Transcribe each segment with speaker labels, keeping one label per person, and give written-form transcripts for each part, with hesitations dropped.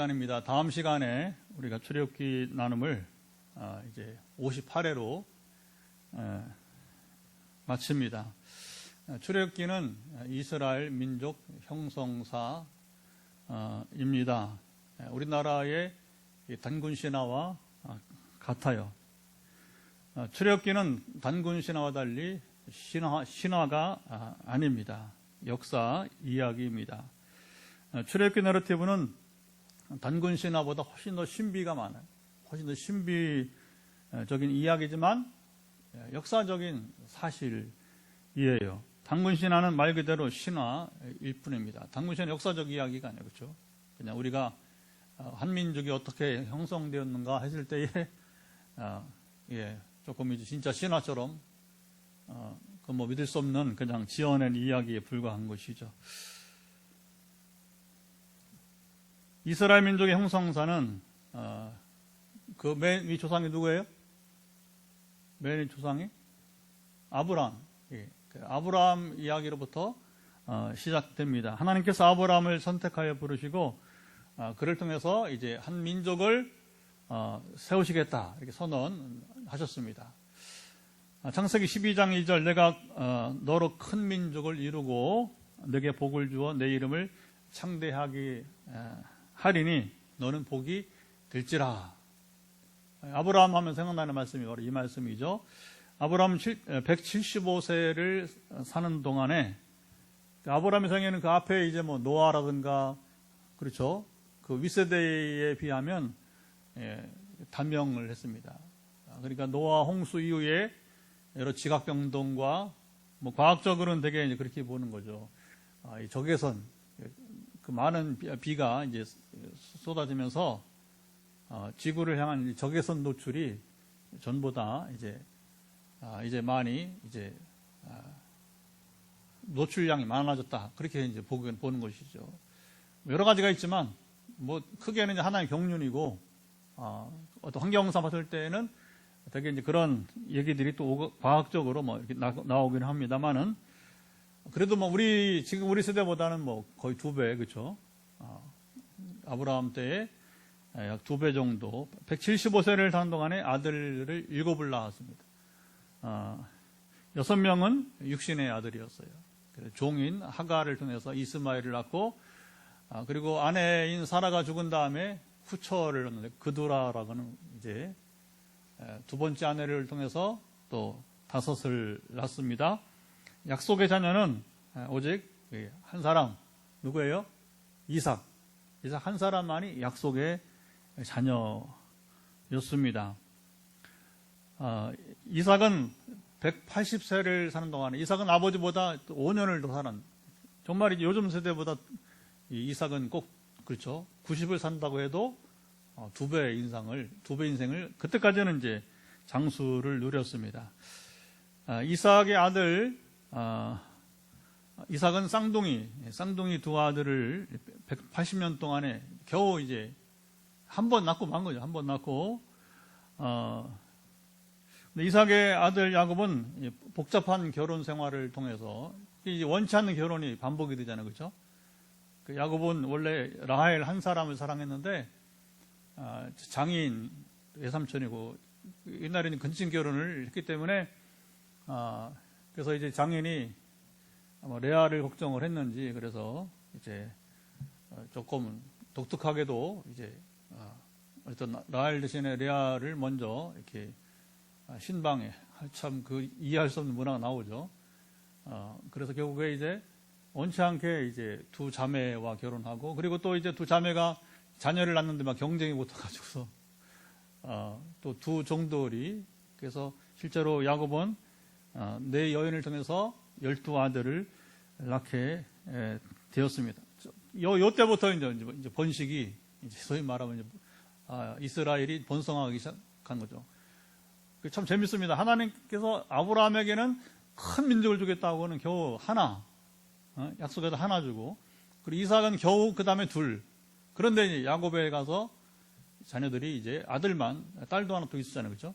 Speaker 1: 시간입니다. 다음 시간에 우리가 출애굽기 나눔을 이제 58회로 마칩니다. 출애굽기는 이스라엘 민족 형성사입니다. 우리나라의 단군 신화와 같아요. 출애굽기는 단군 신화와 달리 신화가 아닙니다. 역사 이야기입니다. 출애굽기 내러티브는 단군 신화보다 훨씬 더 신비가 많아요. 훨씬 더 신비적인 이야기지만 역사적인 사실이에요. 단군 신화는 말 그대로 신화일 뿐입니다. 단군 신화는 역사적 이야기가 아니에요. 그렇죠? 그냥 우리가 한민족이 어떻게 형성되었는가 했을 때에 조금 이제 진짜 신화처럼 믿을 수 없는 그냥 지어낸 이야기에 불과한 것이죠. 이스라엘 민족의 형성사는 그 맨 위 조상이 누구예요? 맨 위 조상이 아브라함. 아브라함 이야기로부터 시작됩니다. 하나님께서 아브라함을 선택하여 부르시고 그를 통해서 이제 한 민족을 세우시겠다 이렇게 선언하셨습니다. 창세기 12장 2절 내가 너로 큰 민족을 이루고 내게 복을 주어 내 이름을 창대하게 하리니 너는 복이 될지라. 아브라함 하면 생각나는 말씀이 바로 이 말씀이죠. 아브라함 175세를 사는 동안에 아브라함의 생애는 그 앞에 이제 노아라든가 그렇죠. 그 윗세대에 비하면 단명을 했습니다. 그러니까 노아 홍수 이후에 여러 지각병동과 과학적으로는 되게 이제 그렇게 보는 거죠. 이 적외선 그 많은 비가 이제 쏟아지면서 지구를 향한 적외선 노출이 전보다 이제 많이 이제 노출량이 많아졌다 그렇게 이제 보는 것이죠. 여러 가지가 있지만 크게는 이제 하나의 경륜이고 어떤 환경사 봤을 때는 되게 이제 그런 얘기들이 또 과학적으로 이렇게 나오긴 합니다만은 그래도 지금 우리 세대보다는 거의 2배, 그렇죠? 아브라함 때에 약 2배 정도, 175세를 사는 동안에 아들을 7을 낳았습니다. 6명은 육신의 아들이었어요. 종인 하가를 통해서 이스마엘을 낳고, 그리고 아내인 사라가 죽은 다음에 후처를 낳는데 그두라라고는 이제 두 번째 아내를 통해서 또 5을 낳습니다. 약속의 자녀는 오직 한 사람, 누구예요? 이삭 한 사람만이 약속의 자녀였습니다. 이삭은 180세를 사는 동안에 이삭은 아버지보다 5년을 더 살았는데 정말 요즘 세대보다 이삭은 꼭 그렇죠. 90을 산다고 해도 2배 인생을 그때까지는 이제 장수를 누렸습니다. 이삭의 아들 이삭은 쌍둥이 2 아들을 180년 동안에 겨우 이제 한 번 낳고 만 거죠. 한 번 낳고 근데 이삭의 아들 야곱은 복잡한 결혼 생활을 통해서 이제 원치 않는 결혼이 반복이 되잖아요, 그렇죠? 그 야곱은 원래 라헬 한 사람을 사랑했는데 장인 외삼촌이고 옛날에는 근친 결혼을 했기 때문에 그래서 이제 장인이 레아를 걱정을 했는지 그래서 이제 조금 독특하게도 이제 어떤 라헬 대신에 레아를 먼저 이렇게 신방에 참 이해할 수 없는 문화가 나오죠. 그래서 결국에 이제 원치 않게 이제 2 자매와 결혼하고 그리고 또 이제 2 자매가 자녀를 낳는데 막 경쟁이 붙어가지고서 또 2 종들이 그래서 실제로 야곱은 4 여인을 통해서 12아들을 낳게 되었습니다. 요 때부터 이제 번식이 이제 소위 말하면 이스라엘이 번성하기 시작한 거죠. 참 재밌습니다. 하나님께서 아브라함에게는 큰 민족을 주겠다고는 겨우 하나, 약속에서 하나 주고, 그리고 이삭은 겨우 그 다음에 2. 그런데 이제 야곱에 가서 자녀들이 이제 아들만, 딸도 하나 더 있었잖아요. 그렇죠?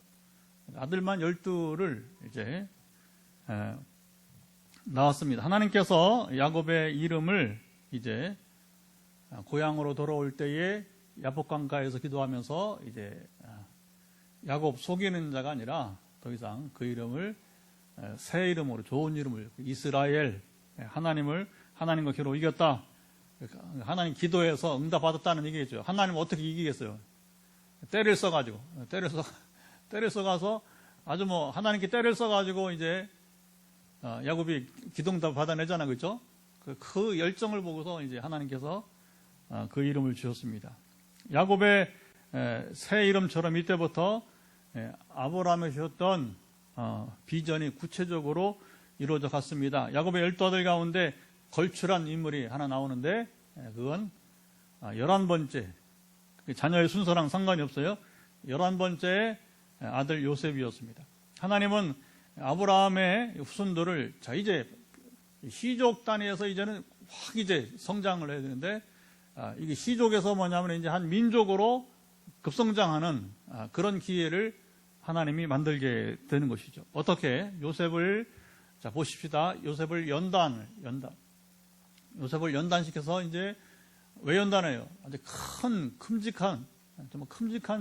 Speaker 1: 아들만 12를 이제 낳았습니다. 하나님께서 야곱의 이름을 이제 고향으로 돌아올 때에 야복 강가에서 기도하면서 이제 야곱 속이는 자가 아니라 더 이상 그 이름을 새 이름으로 좋은 이름을 이스라엘, 하나님과 겨루 이겼다. 하나님 기도해서 응답받았다는 얘기겠죠. 하나님 어떻게 이기겠어요? 때를 써가지고 아주 하나님께 때를 써가지고 이제 야곱이 기도응답 받아내잖아, 그렇죠? 그 열정을 보고서 이제 하나님께서 그 이름을 주셨습니다. 야곱의 새 이름처럼 이때부터 아브라함이 주셨던 비전이 구체적으로 이루어져 갔습니다. 야곱의 12아들 가운데 걸출한 인물이 하나 나오는데 그건 11번째, 자녀의 순서랑 상관이 없어요. 11번째 아들 요셉이었습니다. 하나님은 아브라함의 후손들을 이제 시족 단위에서 이제는 확 이제 성장을 해야 되는데 이게 시족에서 뭐냐면 이제 한 민족으로 급성장하는 그런 기회를 하나님이 만들게 되는 것이죠. 어떻게? 요셉을 보십시다. 요셉을 연단시켜서 이제 왜 연단해요? 아주 큼직한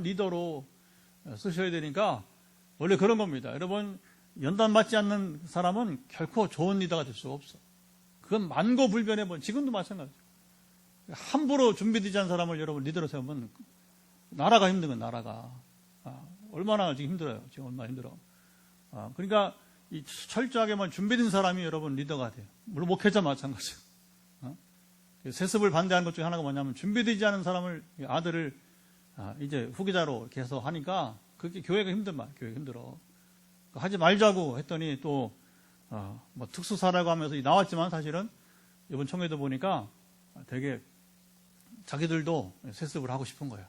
Speaker 1: 리더로 쓰셔야 되니까 원래 그런 겁니다. 여러분, 연단받지 않는 사람은 결코 좋은 리더가 될 수가 없어. 그건 만고불변해. 지금도 마찬가지예요. 함부로 준비되지 않은 사람을 여러분 리더로 세우면 나라가 힘든 건 나라가. 얼마나 지금 힘들어요. 지금 얼마나 힘들어. 그러니까 이 철저하게만 준비된 사람이 여러분 리더가 돼요. 물론 목회자 마찬가지예요. 세습을 반대하는 것 중에 하나가 뭐냐면 준비되지 않은 사람을, 아들을 이제 후계자로 계속 하니까 그게 교회가 힘들어. 하지 말자고 했더니 또 특수사라고 하면서 나왔지만 사실은 이번 총회도 보니까 되게 자기들도 세습을 하고 싶은 거예요.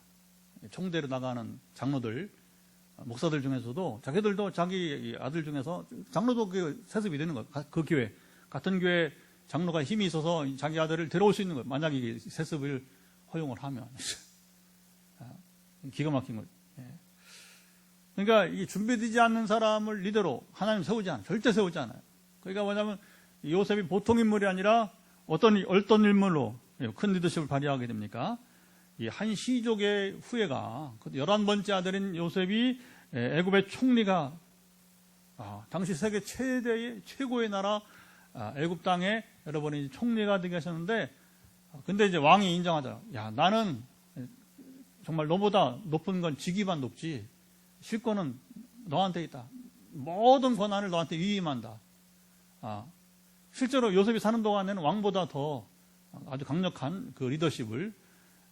Speaker 1: 총대로 나가는 장로들, 목사들 중에서도 자기들도 자기 아들 중에서 장로도 그 세습이 되는 거예요. 그 교회, 같은 교회 장로가 힘이 있어서 자기 아들을 데려올 수 있는 거예요. 만약에 세습을 허용을 하면. 기가 막힌 거예요. 그러니까 이 준비되지 않는 사람을 리더로 하나님 절대 세우지 않아요. 그러니까 뭐냐면 요셉이 보통 인물이 아니라 어떤 인물로 큰 리더십을 발휘하게 됩니까? 이 한 시족의 후예가 11번째 아들인 요셉이 애굽의 총리가 당시 세계 최고의 나라 애굽 땅에 여러분이 총리가 되게 하셨는데, 근데 이제 왕이 인정하잖아. 야, 나는 정말 너보다 높은 건 직위만 높지 실권은 너한테 있다. 모든 권한을 너한테 위임한다. 실제로 요셉이 사는 동안에는 왕보다 더 아주 강력한 그 리더십을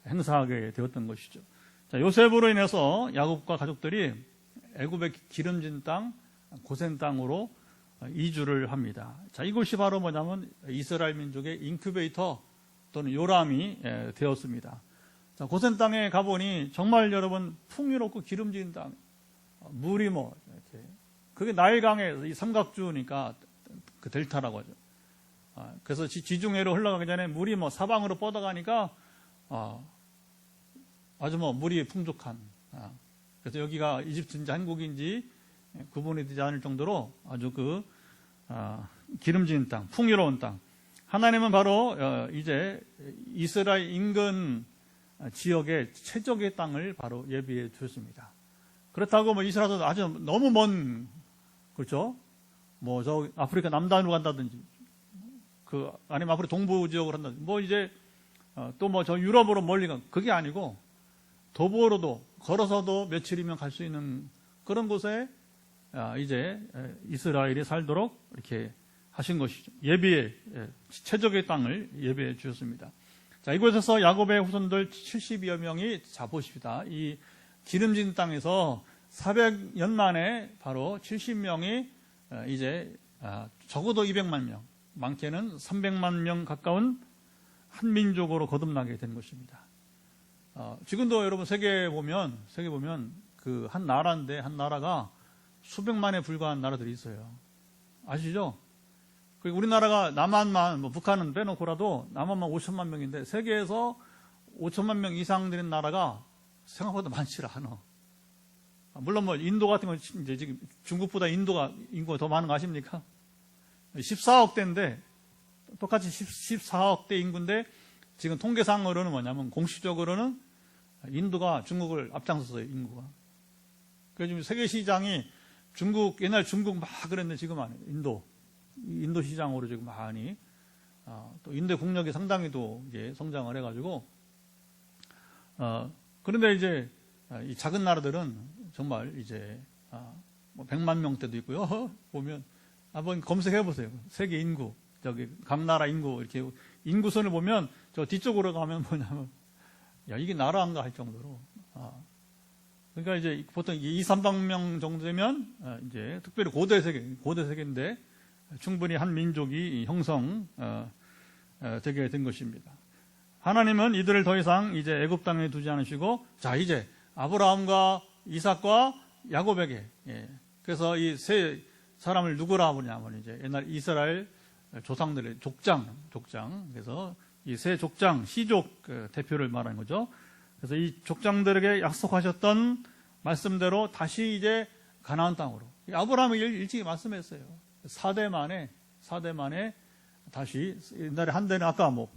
Speaker 1: 행사하게 되었던 것이죠. 자, 요셉으로 인해서 야곱과 가족들이 애굽의 기름진 땅, 고센 땅으로 이주를 합니다. 자, 이곳이 바로 뭐냐면 이스라엘 민족의 인큐베이터 또는 요람이 되었습니다. 자, 고센 땅에 가보니 정말 여러분 풍요롭고 기름진 땅, 물이 이렇게, 그게 나일강의 이 삼각주니까 그 델타라고 하죠. 그래서 지중해로 흘러가기 전에 물이 사방으로 뻗어가니까 아주 물이 풍족한, 그래서 여기가 이집트인지 한국인지 구분이 되지 않을 정도로 아주 기름진 땅, 풍요로운 땅. 하나님은 바로 이제 이스라엘 인근 지역의 최적의 땅을 바로 예비해 주셨습니다. 그렇다고 이스라엘도 아주 너무 먼, 그렇죠? 저 아프리카 남단으로 간다든지, 아니면 아프리카 동부 지역으로 한다든지, 이제 또 저 유럽으로 멀리 간, 그게 아니고 도보로도 걸어서도 며칠이면 갈 수 있는 그런 곳에 이제 이스라엘이 살도록 이렇게 하신 것이죠. 최적의 땅을 예비해 주셨습니다. 자, 이곳에서 야곱의 후손들 70여 명이, 자, 보십시다. 이 기름진 땅에서 400년 만에 바로 70명이 이제 적어도 200만 명, 많게는 300만 명 가까운 한 민족으로 거듭나게 된 것입니다. 지금도 여러분 세계에 보면 그 한 나라인데, 한 나라가 수백만에 불과한 나라들이 있어요. 아시죠? 그리고 우리나라가 남한만, 북한은 빼놓고라도 남한만 5천만 명인데 세계에서 5천만 명 이상 되는 나라가 생각보다 많지를 않아. 물론 인도 같은 건 이제 지금 중국보다 인도가 인구가 더 많은 거 아십니까? 14억 대인데, 똑같이 14억 대 인구인데 지금 통계상으로는 뭐냐면 공식적으로는 인도가 중국을 앞장섰어요, 인구가. 그래서 지금 세계 시장이 중국, 옛날 중국 막 그랬는데 지금 안 해요. 인도 시장으로 지금 많이, 또 인도 국력이 상당히 또 이제 성장을 해가지고, 그런데 이제 이 작은 나라들은 정말 이제, 뭐 100만 명대도 있고요. 보면 한번 검색해 보세요. 세계 인구, 저기 각 나라 인구, 이렇게 인구선을 보면 저 뒤쪽으로 가면 뭐냐면, 야, 이게 나라인가 할 정도로. 그러니까 이제 보통 2, 300명 정도 되면 이제 특별히 고대 세계인데 충분히 한 민족이 형성 되게 된 것입니다. 하나님은 이들을 더 이상 이제 애굽 땅에 두지 않으시고, 자, 이제 아브라함과 이삭과 야곱에게, 그래서 이 세 사람을 누구라 부르냐면 이제 옛날 이스라엘 조상들의 족장. 그래서 이 세 족장, 시족 대표를 말하는 거죠. 그래서 이 족장들에게 약속하셨던 말씀대로 다시 이제 가나안 땅으로. 아브라함이 일찍이 말씀했어요. 4대 만에 다시, 옛날에 한 대는 아까 뭐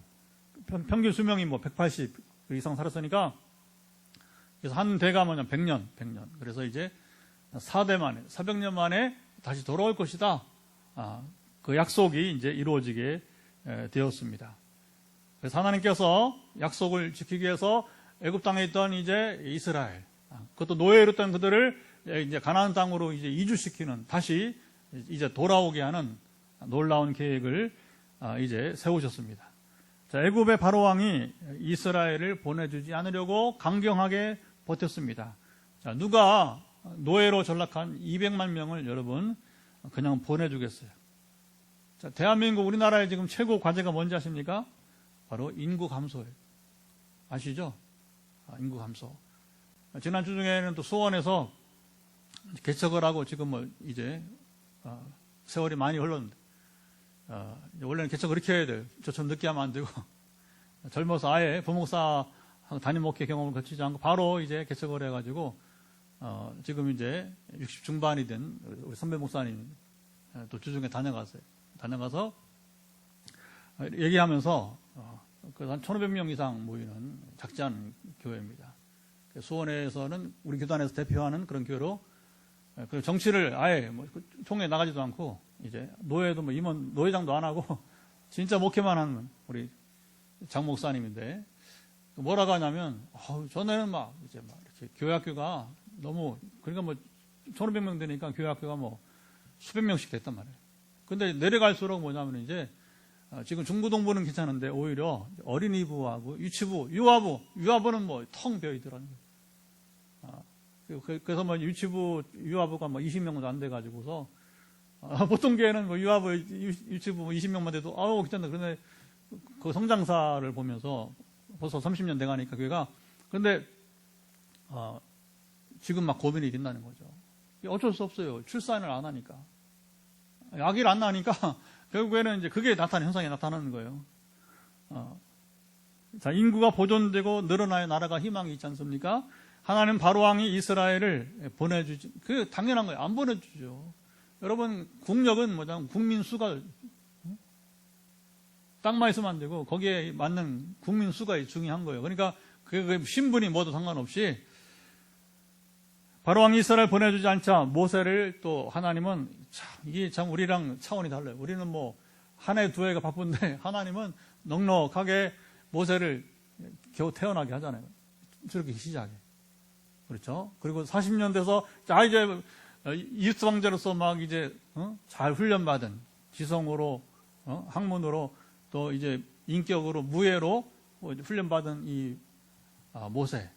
Speaker 1: 평균 수명이 뭐 180 이상 살았으니까, 그래서 한 대가 뭐냐 100년. 그래서 이제 4대 만에 400년 만에 다시 돌아올 것이다. 그 약속이 이제 이루어지게 되었습니다. 그래서 하나님께서 약속을 지키기 위해서 애굽 땅에 있던 이제 이스라엘, 그것도 노예로 있던 그들을 이제 가나안 땅으로 이제 이주시키는, 다시 이제 돌아오게 하는 놀라운 계획을 이제 세우셨습니다. 자, 애굽의 바로 왕이 이스라엘을 보내주지 않으려고 강경하게 버텼습니다. 자, 누가 노예로 전락한 200만 명을 여러분 그냥 보내주겠어요? 자, 대한민국 우리나라의 지금 최고 과제가 뭔지 아십니까? 바로 인구 감소예요. 아시죠? 인구 감소. 지난주 중에는 또 수원에서 개척을 하고 지금 뭐 이제 세월이 많이 흘렀는데, 원래는 개척을 그렇게 해야 돼요. 저처럼 늦게 하면 안 되고 젊어서 아예 부목사 담임 목회 경험을 거치지 않고 바로 이제 개척을 해가지고 지금 이제 60 중반이 된 우리 선배 목사님 또 주중에 다녀가서 얘기하면서 한 1,500명 이상 모이는 작지 않은 교회입니다. 수원에서는 우리 교단에서 대표하는 그런 교회로, 정치를 아예 뭐 총회 나가지도 않고, 이제 노예도 뭐 임원 노회장도 안 하고 진짜 목회만 하는 우리 장 목사님인데, 뭐라고 하냐면, 전에는 막 이제 막 이렇게 교회 학교가 너무, 그러니까 뭐 1,500명 되니까 교회 학교가 뭐 수백 명씩 됐단 말이에요. 근데 내려갈수록 뭐냐면 이제 지금 중고등부는 괜찮은데 오히려 어린이부하고 유치부, 유아부는 뭐 텅 비어 있더라는 거예요. 그래서 뭐 유치부, 유아부가 뭐 20명도 안 돼가지고서 보통 교회는 뭐 유아부, 유치부 20명만 돼도 괜찮다. 그런데 그 성장사를 보면서 벌써 30년 돼가니까 교회가, 근데 지금 막 고민이 된다는 거죠. 어쩔 수 없어요. 출산을 안 하니까, 아기를 안 낳으니까 결국에는 이제 그게 현상이 나타나는 거예요. 자, 인구가 보존되고 늘어나야 나라가 희망이 있지 않습니까? 하나님 바로왕이 이스라엘을 보내주지, 그 당연한 거예요. 안 보내주죠. 여러분, 국력은 뭐냐면 국민 수가, 땅만 있으면 안 되고 거기에 맞는 국민 수가 중요한 거예요. 그러니까 그 신분이 뭐도 상관없이 바로왕이 이스라엘 보내주지 않자 모세를 또 하나님은, 이게 참 우리랑 차원이 달라요. 우리는 뭐 한 해 두 해가 바쁜데 하나님은 넉넉하게 모세를 겨우 태어나게 하잖아요. 저렇게 시작해. 그렇죠? 그리고 40년 돼서 이제 이집트 왕자로서 막 이제 잘 훈련받은 지성으로, 학문으로, 또 이제 인격으로, 무예로 훈련받은 이 모세.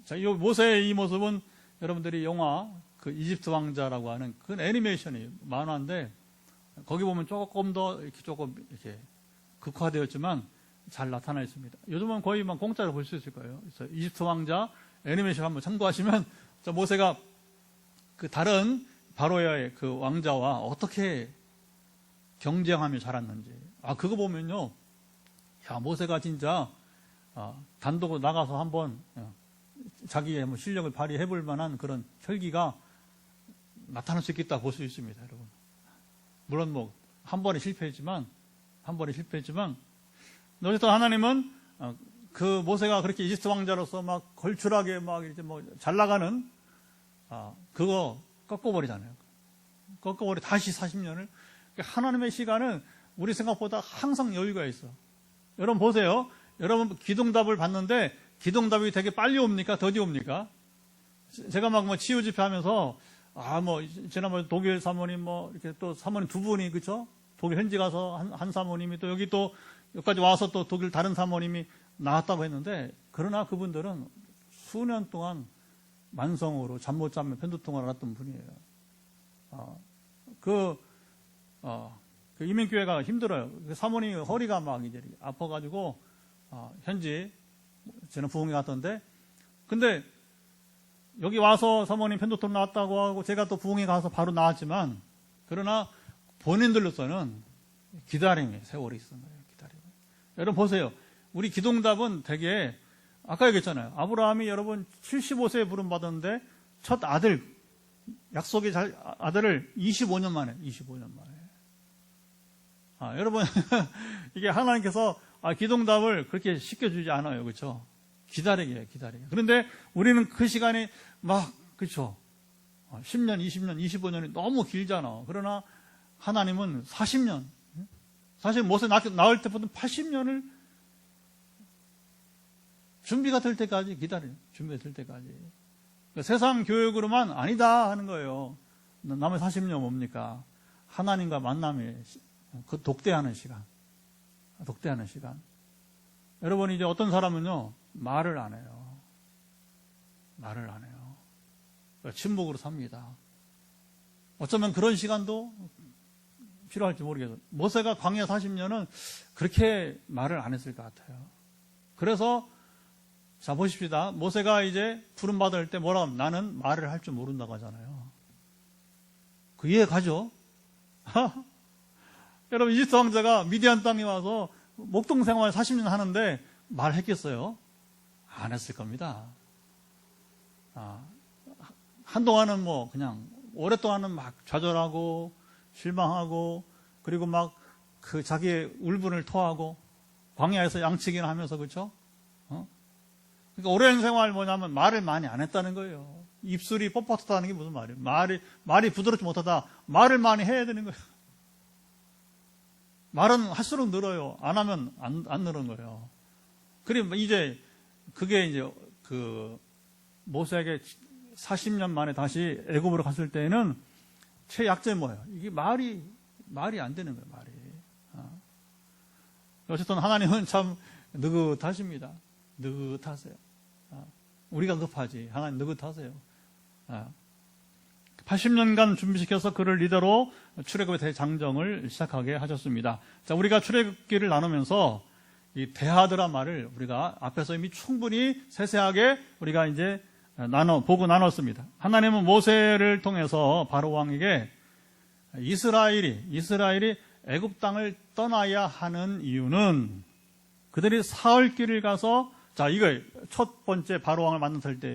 Speaker 1: 자, 이 모세의 이 모습은 여러분들이 영화 그 이집트 왕자라고 하는 그 애니메이션이 만화인데, 거기 보면 조금 더 이렇게 극화되었지만 잘 나타나 있습니다. 요즘은 거의 막 공짜로 볼 수 있을 거예요. 그래서 이집트 왕자 애니메이션 한번 참고하시면, 모세가 그 다른 바로의 그 왕자와 어떻게 경쟁하며 자랐는지, 그거 보면요, 야, 모세가 진짜 단독으로 나가서 한번 자기의 뭐 실력을 발휘해 볼 만한 그런 혈기가 나타날 수 있겠다 볼 수 있습니다, 여러분. 물론 뭐 한 번에 실패했지만 어쨌든 하나님은 그 모세가 그렇게 이집트 왕자로서 막 걸출하게 막 이제 뭐 잘 나가는, 그거 꺾어버리잖아요. 꺾어버리 다시 40년을. 하나님의 시간은 우리 생각보다 항상 여유가 있어. 여러분 보세요. 여러분 기도응답을 받는데 기도응답이 되게 빨리 옵니까? 더디 옵니까? 제가 막 뭐 치유 집회 하면서, 뭐, 지난번에 독일 사모님 이렇게 또 사모님 두 분이, 그쵸? 독일 현지 가서 한 사모님이 또 여기까지 와서 또 독일 다른 사모님이 나왔다고 했는데, 그러나 그분들은 수년 동안 만성으로 잠 못 자면 편두통을 앓았던 분이에요. 그 이민교회가 힘들어요. 사모님이 허리가 막 이제 아파가지고, 현지, 저는 부흥회 갔던데, 근데 여기 와서 사모님 편두통 나왔다고 하고 제가 또 부흥회 가서 바로 나왔지만, 그러나 본인들로서는 기다림의 세월이 있는 거예요. 기다림. 여러분 보세요. 우리 기도응답은 되게, 아까 얘기했잖아요. 아브라함이 여러분 75세에 부름받았는데 첫 아들, 약속의 아들을 25년 만에. 여러분 이게 하나님께서 기도응답을 그렇게 쉽게 주지 않아요. 그렇죠? 기다리게 해요. 그런데 우리는 그 시간이 막, 그렇죠? 10년, 20년, 25년이 너무 길잖아. 그러나 하나님은 40년, 사실 모세 나올 때부터 80년을 준비가 될 때까지 기다려요. 준비가 될 때까지. 그러니까 세상 교육으로만 아니다 하는 거예요. 남의 40년 뭡니까? 하나님과 만남의 그 독대하는 시간. 여러분, 이제 어떤 사람은요, 말을 안 해요. 그러니까 침묵으로 삽니다. 어쩌면 그런 시간도 필요할지 모르겠어요. 모세가 광야 40년은 그렇게 말을 안 했을 것 같아요. 그래서, 자, 보십시다. 모세가 이제 부름받을 때 뭐라고 하면 나는 말을 할 줄 모른다고 하잖아요. 그 이해 가죠? 여러분, 이집트 왕자가 미디안 땅에 와서 목동 생활 40년 하는데 말했겠어요? 안 했을 겁니다. 한동안은 그냥, 오랫동안은 막 좌절하고, 실망하고, 그리고 막 그 자기의 울분을 토하고, 광야에서 양치기를 하면서, 그렇죠? 그러니까 오랜 생활 뭐냐면 말을 많이 안 했다는 거예요. 입술이 뻣뻣하다는 게 무슨 말이에요? 말이 부드럽지 못하다. 말을 많이 해야 되는 거예요. 말은 할수록 늘어요. 안 하면 안 늘은 거예요. 그리고 이제 그게 이제 모세에게 40년 만에 다시 애굽으로 갔을 때에는 최약점이 뭐예요? 이게 말이 안 되는 거예요. 말이. 어쨌든 하나님은 참 느긋하십니다. 느긋하세요. 우리가 급하지. 하나님 느긋하세요. 80년간 준비시켜서 그를 리더로 출애굽의 대장정을 시작하게 하셨습니다. 자, 우리가 출애굽기를 나누면서 이 대하드라 말을 우리가 앞에서 이미 충분히 세세하게 우리가 이제 보고 나눴습니다. 하나님은 모세를 통해서 바로 왕에게 이스라엘이 애굽 땅을 떠나야 하는 이유는 그들이 사흘 길을 가서, 자, 이거 첫 번째 바로 왕을 만났을 때,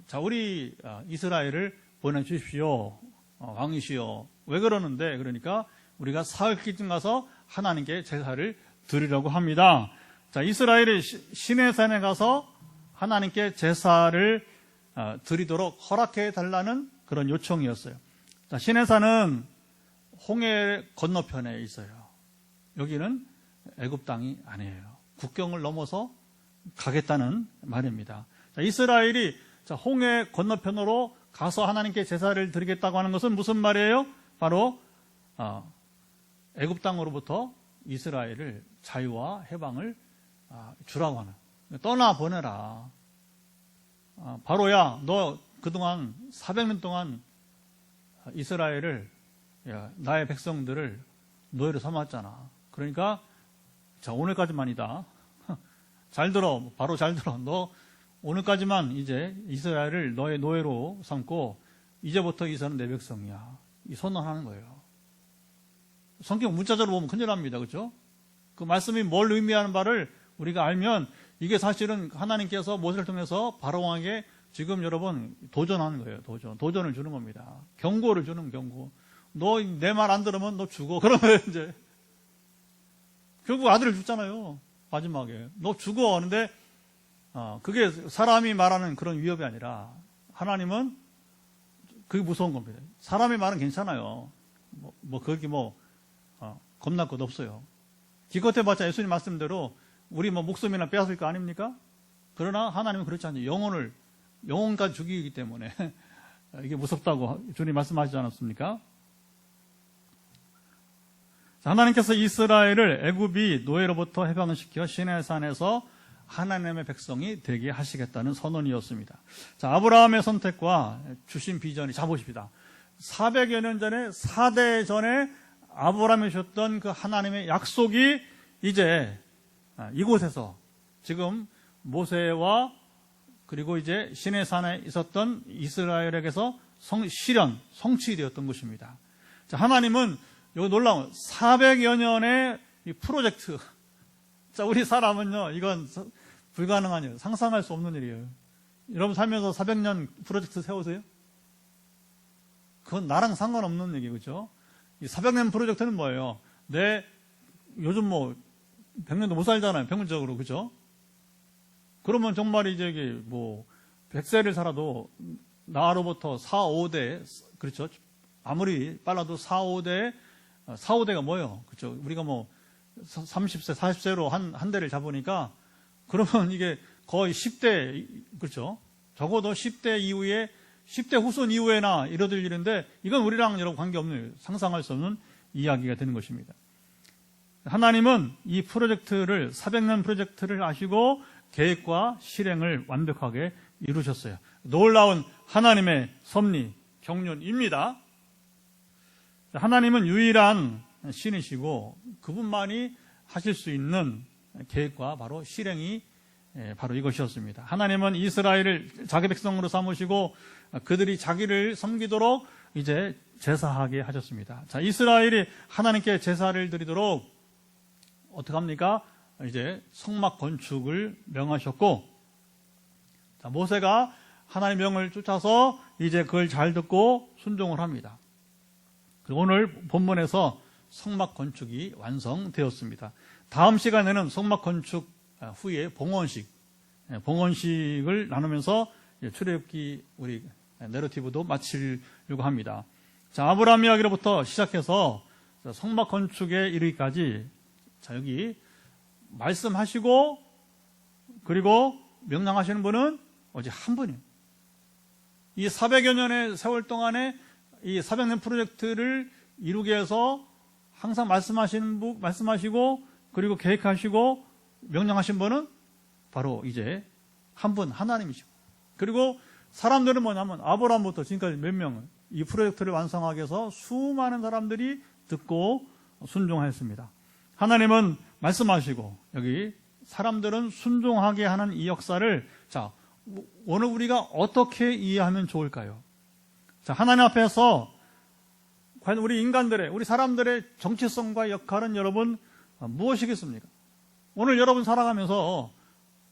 Speaker 1: 자, 우리 이스라엘을 보내주십시오. 왕이시여. 왜 그러는데? 그러니까 우리가 사흘 길쯤 가서 하나님께 제사를 드리려고 합니다. 자, 이스라엘이 시내산에 가서 하나님께 제사를 드리도록 허락해 달라는 그런 요청이었어요. 자, 시내산은 홍해 건너편에 있어요. 여기는 애굽 땅이 아니에요. 국경을 넘어서 가겠다는 말입니다. 자, 이스라엘이 홍해 건너편으로 가서 하나님께 제사를 드리겠다고 하는 것은 무슨 말이에요? 바로 애굽 땅으로부터 이스라엘을 자유와 해방을 주라고 하는, 떠나보내라. 바로야, 너 그동안 400년 동안 이스라엘을, 나의 백성들을 노예로 삼았잖아. 그러니까 자, 오늘까지만이다. 잘 들어. 바로 잘 들어. 너 오늘까지만 이제 이스라엘을 너의 노예로 삼고 이제부터 이스라엘은 내 백성이야. 이 선언하는 거예요. 성경 문자적으로 보면 큰일 납니다. 그렇죠? 그 말씀이 뭘 의미하는 바를 우리가 알면 이게 사실은 하나님께서 모세를 통해서 바로 왕에게 지금 여러분 도전하는 거예요. 도전을 주는 겁니다. 경고를 주는 경고. 너 내 말 안 들으면 너 죽어. 그러면 이제 결국 아들을 죽잖아요. 마지막에 너 죽어. 하는데 그게 사람이 말하는 그런 위협이 아니라 하나님은 그게 무서운 겁니다. 사람의 말은 괜찮아요. 거기 겁날 것 없어요. 기껏 해봤자 예수님 말씀대로 우리 목숨이나 빼앗을 거 아닙니까? 그러나 하나님은 그렇지 않아요. 영혼까지 죽이기 때문에 이게 무섭다고 주님 말씀하시지 않았습니까? 하나님께서 이스라엘을 애굽이 노예로부터 해방시켜 시내산에서 하나님의 백성이 되게 하시겠다는 선언이었습니다. 자, 아브라함의 선택과 주신 비전이, 자 보십시다. 400여 년 전에 4대 전에 아브라함이 주셨던 그 하나님의 약속이 이제 이곳에서 지금 모세와 그리고 이제 시내산에 있었던 이스라엘에게서 성취되었던 것입니다. 자, 하나님은 여기 놀라운 400여 년의 이 프로젝트. 자, 우리 사람은요, 이건 불가능한 일, 상상할 수 없는 일이에요. 여러분 살면서 400년 프로젝트 세우세요? 그건 나랑 상관없는 얘기, 그죠? 이 400년 프로젝트는 뭐예요? 요즘 100년도 못 살잖아요, 평균적으로, 그죠? 그러면 정말 이제 100세를 살아도 나로부터 4, 5대, 그렇죠? 아무리 빨라도 4, 5대가 뭐예요? 그렇죠? 우리가 30세, 40세로 한 대를 잡으니까 그러면 이게 거의 10대, 그렇죠? 적어도 10대 이후에, 10대 후손 이후에나 이뤄질 일인데 이건 우리랑 여러분 관계없는, 상상할 수 없는 이야기가 되는 것입니다. 하나님은 이 프로젝트를, 400년 프로젝트를 아시고 계획과 실행을 완벽하게 이루셨어요. 놀라운 하나님의 섭리, 경륜입니다. 하나님은 유일한 신이시고 그분만이 하실 수 있는 계획과 바로 실행이 바로 이것이었습니다. 하나님은 이스라엘을 자기 백성으로 삼으시고 그들이 자기를 섬기도록 이제 제사하게 하셨습니다. 자, 이스라엘이 하나님께 제사를 드리도록 어떻게 합니까? 이제 성막 건축을 명하셨고, 자, 모세가 하나님의 명을 쫓아서 이제 그걸 잘 듣고 순종을 합니다. 오늘 본문에서 성막 건축이 완성되었습니다. 다음 시간에는 성막 건축 후에 봉헌식을 나누면서 출애굽기 우리 내러티브도 마치려고 합니다. 자, 아브라함 이야기로부터 시작해서 성막 건축에 이르기까지, 자, 여기 말씀하시고 그리고 명령하시는 분은 오직 한 분이에요. 이 400여 년의 세월 동안에 이 400년 프로젝트를 이루게 해서 항상 말씀하시고 그리고 계획하시고 명령하신 분은 바로 이제 한 분, 하나님이시고, 그리고 사람들은 뭐냐면 아브라함부터 지금까지 몇 명을 이 프로젝트를 완성하기 위해서 수많은 사람들이 듣고 순종하였습니다. 하나님은 말씀하시고 여기 사람들은 순종하게 하는 이 역사를, 자, 오늘 우리가 어떻게 이해하면 좋을까요? 자, 하나님 앞에서 과연 우리 사람들의 정체성과 역할은 여러분 무엇이겠습니까? 오늘 여러분 살아가면서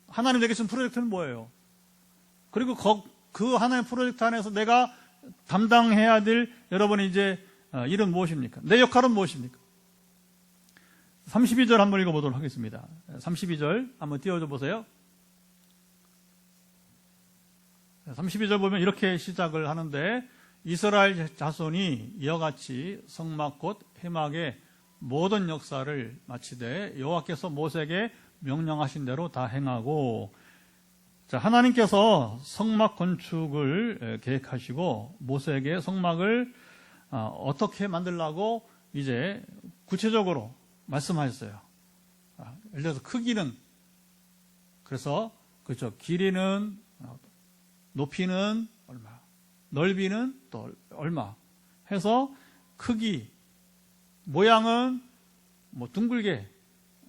Speaker 1: 하나님 내게 주신 프로젝트는 뭐예요? 그리고 그 하나님 프로젝트 안에서 내가 담당해야 될 여러분의 이제 일은 무엇입니까? 내 역할은 무엇입니까? 32절 한번 읽어보도록 하겠습니다. 32절 한번 띄워줘 보세요. 32절 보면 이렇게 시작을 하는데, 이스라엘 자손이 이와 같이 성막 곧 회막의 모든 역사를 마치되 여호와께서 모세에게 명령하신 대로 다 행하고, 자, 하나님께서 성막 건축을 계획하시고 모세에게 성막을 어떻게 만들라고 이제 구체적으로 말씀하셨어요. 예를 들어서 크기는, 그래서 그렇죠, 길이는 높이는 얼마, 넓이는 또 얼마 해서 크기, 모양은 둥글게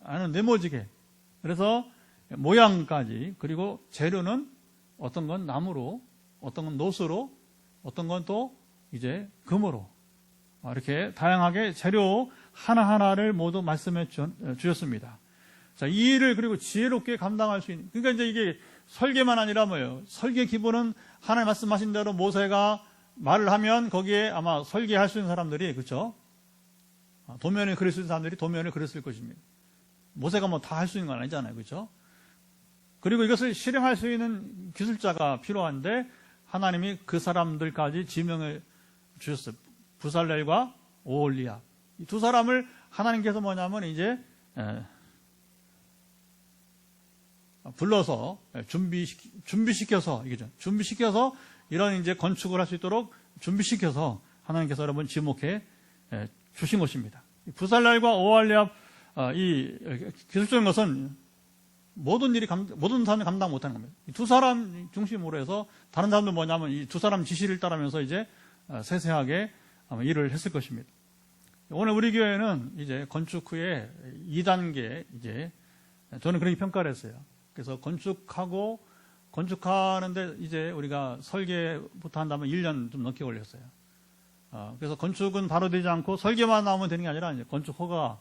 Speaker 1: 아니면 네모지게, 그래서 모양까지, 그리고 재료는 어떤 건 나무로, 어떤 건 노스로, 어떤 건 또 이제 금으로, 이렇게 다양하게 재료 하나하나를 모두 말씀해 주셨습니다. 자, 이 일을 그리고 지혜롭게 감당할 수 있는, 그러니까 이제 이게 설계만 아니라 뭐예요? 설계 기본은 하나님 말씀하신 대로 모세가 말을 하면 거기에 아마 설계할 수 있는 사람들이, 그렇죠? 도면을 그릴 수 있는 사람들이 도면을 그렸을 것입니다. 모세가 뭐 다 할 수 있는 건 아니잖아요. 그렇죠? 그리고 이것을 실행할 수 있는 기술자가 필요한데 하나님이 그 사람들까지 지명해 주셨어요. 부살렐과 오홀리압. 이 두 사람을 하나님께서 뭐냐면 이제 불러서 준비시켜서 이거죠. 준비시켜서 이런 이제 건축을 할 수 있도록 준비시켜서 하나님께서 여러분 지목해 주신 것입니다. 부살렐과 오홀리압 이 기술적인 것은 모든 사람이 감당 못하는 겁니다. 이 두 사람 중심으로 해서 다른 사람들 뭐냐면 이 두 사람 지시를 따르면서 이제 세세하게 일을 했을 것입니다. 오늘 우리 교회는 이제 건축 후에 2단계 이제 저는 그렇게 평가를 했어요. 그래서 건축하는데 이제 우리가 설계부터 한다면 1년 좀 넘게 걸렸어요. 그래서 건축은 바로 되지 않고 설계만 나오면 되는 게 아니라 이제 건축 허가,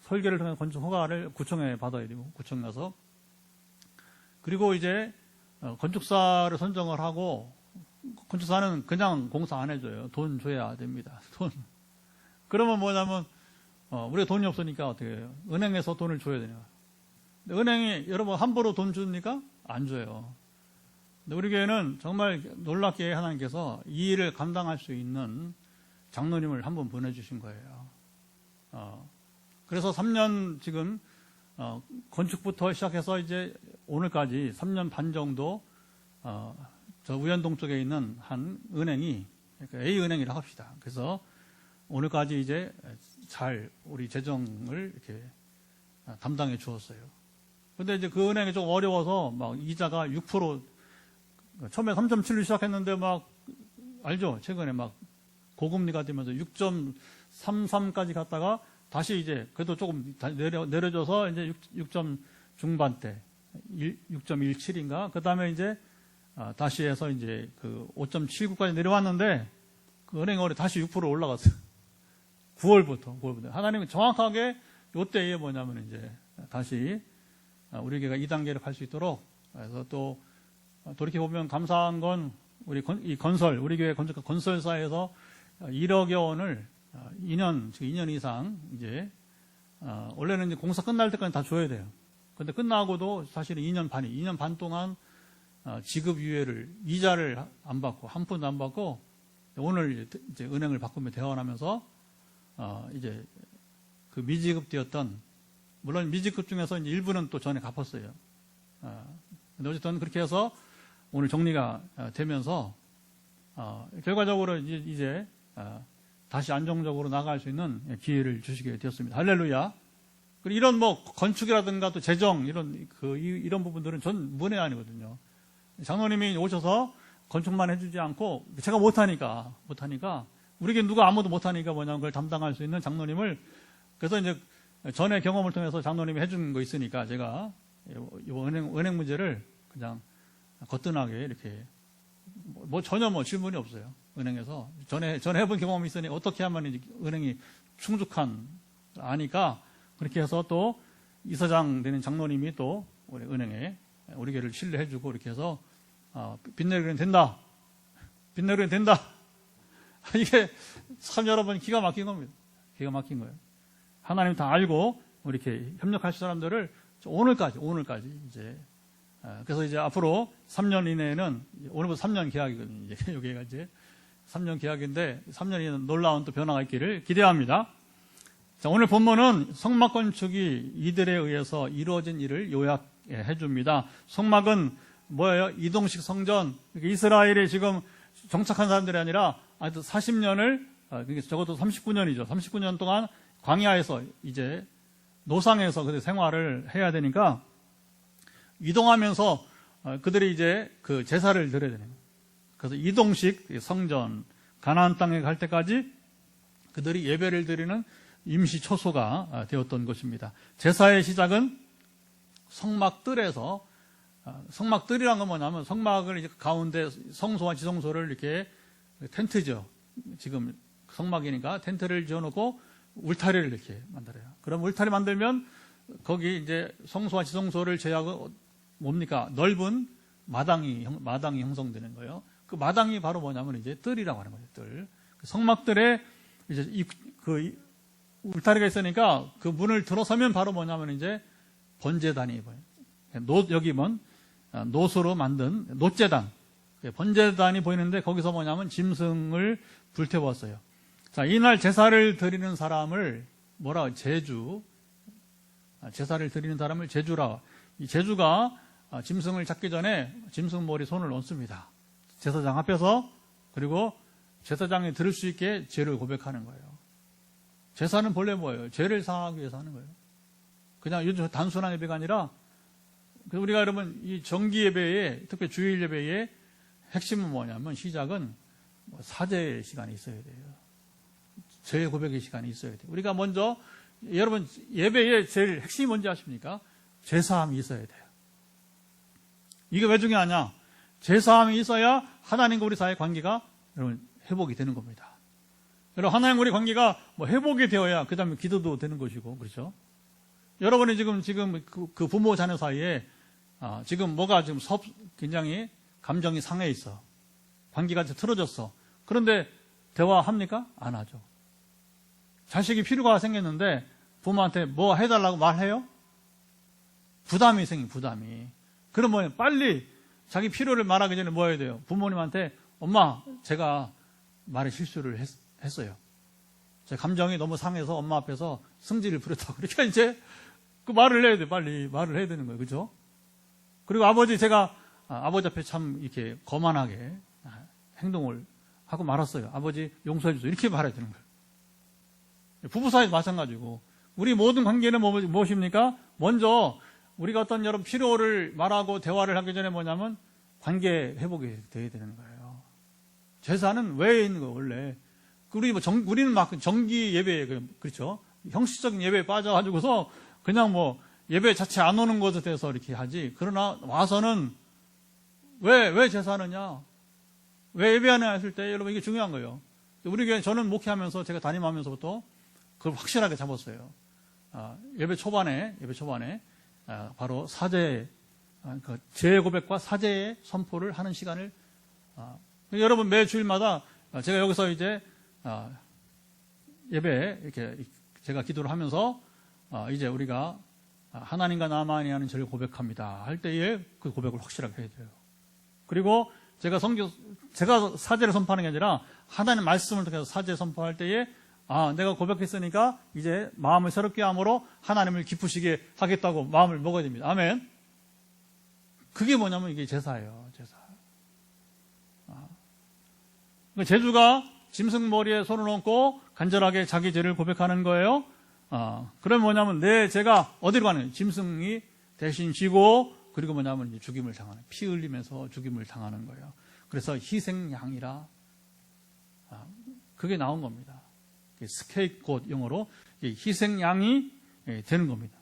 Speaker 1: 설계를 통해 건축 허가를 구청에 받아야 되고 구청 가서 그리고 이제 건축사를 선정을 하고 건축사는 그냥 공사 안 해줘요. 돈 줘야 됩니다. 돈. 그러면 뭐냐면 우리가 돈이 없으니까 어떻게 해요? 은행에서 돈을 줘야 되냐. 은행이 여러분 함부로 돈 줍니까? 안 줘요. 근데 우리 교회는 정말 놀랍게 하나님께서 이 일을 감당할 수 있는 장로님을 한 분 보내주신 거예요. 그래서 3년 지금 건축부터 시작해서 이제 오늘까지 3년 반 정도 저 우연동 쪽에 있는 한 은행이 A은행이라고 합시다. 그래서 오늘까지 이제 잘 우리 재정을 이렇게 담당해 주었어요. 근데 이제 그 은행이 좀 어려워서 막 이자가 6% 처음에 3.7로 시작했는데 막 알죠? 최근에 막 고금리가 되면서 6.33까지 갔다가 다시 이제 그래도 조금 내려져서 이제 6점 중반대 6.17인가 그 다음에 이제 다시 해서 이제 그 5.79까지 내려왔는데 그 은행월에 다시 6% 올라갔어요. 9월부터. 하나님은 정확하게 요때에 뭐냐면 이제 다시 우리 교회가 2단계를 갈 수 있도록 그래서 또 돌이켜보면 감사한 건 우리 이 건설, 우리 교회 건설사에서 1억여 원을 2년 이상 이제 원래는 이제 공사 끝날 때까지 다 줘야 돼요. 근데 끝나고도 사실은 2년 반 동안 지급 유예를 이자를 안 받고 한 푼도 안 받고 오늘 이제 은행을 바꾸며 대환하면서 이제 그 미지급되었던 물론 미지급 중에서 이제 일부는 또 전에 갚았어요. 근데 어쨌든 그렇게 해서 오늘 정리가 되면서 결과적으로 이제 다시 안정적으로 나갈 수 있는 기회를 주시게 되었습니다. 할렐루야. 그리고 이런 뭐 건축이라든가 또 재정 이런 부분들은 전 문외 아니거든요. 장로님이 오셔서 건축만 해주지 않고 제가 못하니까 우리에게 누가 아무도 못하니까 뭐냐면 그걸 담당할 수 있는 장로님을 그래서 이제 전에 경험을 통해서 장로님이 해준 거 있으니까 제가 이 은행 문제를 그냥 거뜬하게 이렇게 뭐 전혀 뭐 질문이 없어요. 은행에서 전에 해본 경험이 있으니 어떻게 하면 이제 은행이 충족한 아니까 그렇게 해서 또 이사장 되는 장로님이 또 우리 은행에 우리 교회를 신뢰해주고 이렇게 해서 빚내기는 된다. 이게 참 여러분 기가 막힌 겁니다. 기가 막힌 거예요. 하나님 다 알고 이렇게 협력하실 사람들을 오늘까지 이제 그래서 이제 앞으로 3년 이내에는 오늘부터 3년 계약이거든요. 이제 여기가 이제 3년 계약인데 3년 이내는 놀라운 또 변화가 있기를 기대합니다. 자, 오늘 본문은 성막 건축이 이들에 의해서 이루어진 일을 요약해 줍니다. 성막은 뭐예요? 이동식 성전. 이스라엘이 지금 정착한 사람들이 아니라 아주 40년을 적어도 39년이죠. 39년 동안 광야에서 이제 노상에서 그들 생활을 해야 되니까 이동하면서 그들이 이제 그 제사를 드려야 되는 거예요. 그래서 이동식 성전 가나안 땅에 갈 때까지 그들이 예배를 드리는 임시 초소가 되었던 것입니다. 제사의 시작은 성막들에서 성막들이란 건 뭐냐면 성막을 이제 가운데 성소와 지성소를 이렇게 텐트죠. 지금 성막이니까 텐트를 지어놓고 울타리를 이렇게 만들어요. 그럼 울타리 만들면 거기 이제 성소와 지성소를 제하고 뭡니까? 넓은 마당이 형성되는 거예요. 그 마당이 바로 뭐냐면 이제 뜰이라고 하는 거죠. 뜰. 성막들에 이제 그 울타리가 있으니까 그 문을 들어서면 바로 뭐냐면 이제 번제단이 보여요. 여기 보면 놋으로 만든 놋제단, 번제단이 보이는데 거기서 뭐냐면 짐승을 불태웠어요. 자, 이날 제사를 드리는 사람을 뭐라 제주, 제사를 드리는 사람을 제주라. 이 제주가 짐승을 잡기 전에 짐승 머리 손을 얹습니다. 제사장 앞에서. 그리고 제사장이 들을 수 있게 죄를 고백하는 거예요. 제사는 본래 뭐예요? 죄를 사하기 위해서 하는 거예요. 그냥 요즘 단순한 예배가 아니라 우리가 여러분 이 정기 예배에, 특히 주일 예배의 핵심은 뭐냐면 시작은 사죄의 시간이 있어야 돼요. 죄 고백의 시간이 있어야 돼요. 우리가 먼저 여러분 예배의 제일 핵심이 뭔지 아십니까? 죄사함이 있어야 돼요. 이게 왜 중요하냐? 죄사함이 있어야 하나님과 우리 사이의 관계가 여러분 회복이 되는 겁니다. 여러분 하나님과 우리 관계가 뭐 회복이 되어야 그 다음에 기도도 되는 것이고, 그렇죠? 여러분이 지금 그 부모 자녀 사이에 지금 뭐가 지금 굉장히 감정이 상해 있어. 관계가 틀어졌어. 그런데 대화합니까? 안 하죠. 자식이 필요가 생겼는데 부모한테 뭐 해달라고 말해요? 부담이 생긴 부담이. 그러면 빨리 자기 필요를 말하기 전에 뭐 해야 돼요? 부모님한테 엄마 제가 말에 실수를 했어요. 제 감정이 너무 상해서 엄마 앞에서 승질을 부렸다고. 그러니까 이제 그 말을 해야 돼. 빨리 말을 해야 되는 거예요. 그죠? 그리고 제가 아버지 앞에 참 이렇게 거만하게 행동을 하고 말았어요. 아버지 용서해 주세요. 이렇게 말해야 되는 거예요. 부부 사이도 마찬가지고 우리 모든 관계는 무엇입니까? 먼저 우리가 어떤 여러분 필요를 말하고 대화를 하기 전에 뭐냐면 관계 회복이 돼야 되는 거예요. 제사는 왜 있는 거예요, 원래? 우리는 막 정기 예배에, 그렇죠? 형식적인 예배에 빠져가지고서 그냥 뭐 예배 자체 안 오는 것에 대해서 이렇게 하지. 그러나 와서는 왜 제사하느냐? 왜 예배하느냐 했을 때 여러분 이게 중요한 거예요. 우리 교회 저는 목회하면서 제가 담임하면서부터 그걸 확실하게 잡았어요. 예배 초반에 바로 사죄, 죄 고백과 사죄의 선포를 하는 시간을 여러분 매 주일마다 제가 여기서 이제 예배에 이렇게 제가 기도를 하면서 이제 우리가 하나님과 나만이 하는 죄를 고백합니다 할 때에 그 고백을 확실하게 해야 돼요. 그리고 제가 사죄를 선포하는 게 아니라 하나님 말씀을 통해서 사죄 선포할 때에 내가 고백했으니까 이제 마음을 새롭게 함으로 하나님을 기쁘시게 하겠다고 마음을 먹어야 됩니다. 아멘. 그게 뭐냐면 이게 제사예요. 제사. 제주가 짐승 머리에 손을 얹고 간절하게 자기 죄를 고백하는 거예요. 그럼 뭐냐면 내 죄가 어디로 가는 거예요? 짐승이 대신 지고 그리고 뭐냐면 이제 죽임을 당하는, 피 흘리면서 죽임을 당하는 거예요. 그래서 희생양이라 그게 나온 겁니다. 스케이프곶 영어로 희생양이 되는 겁니다.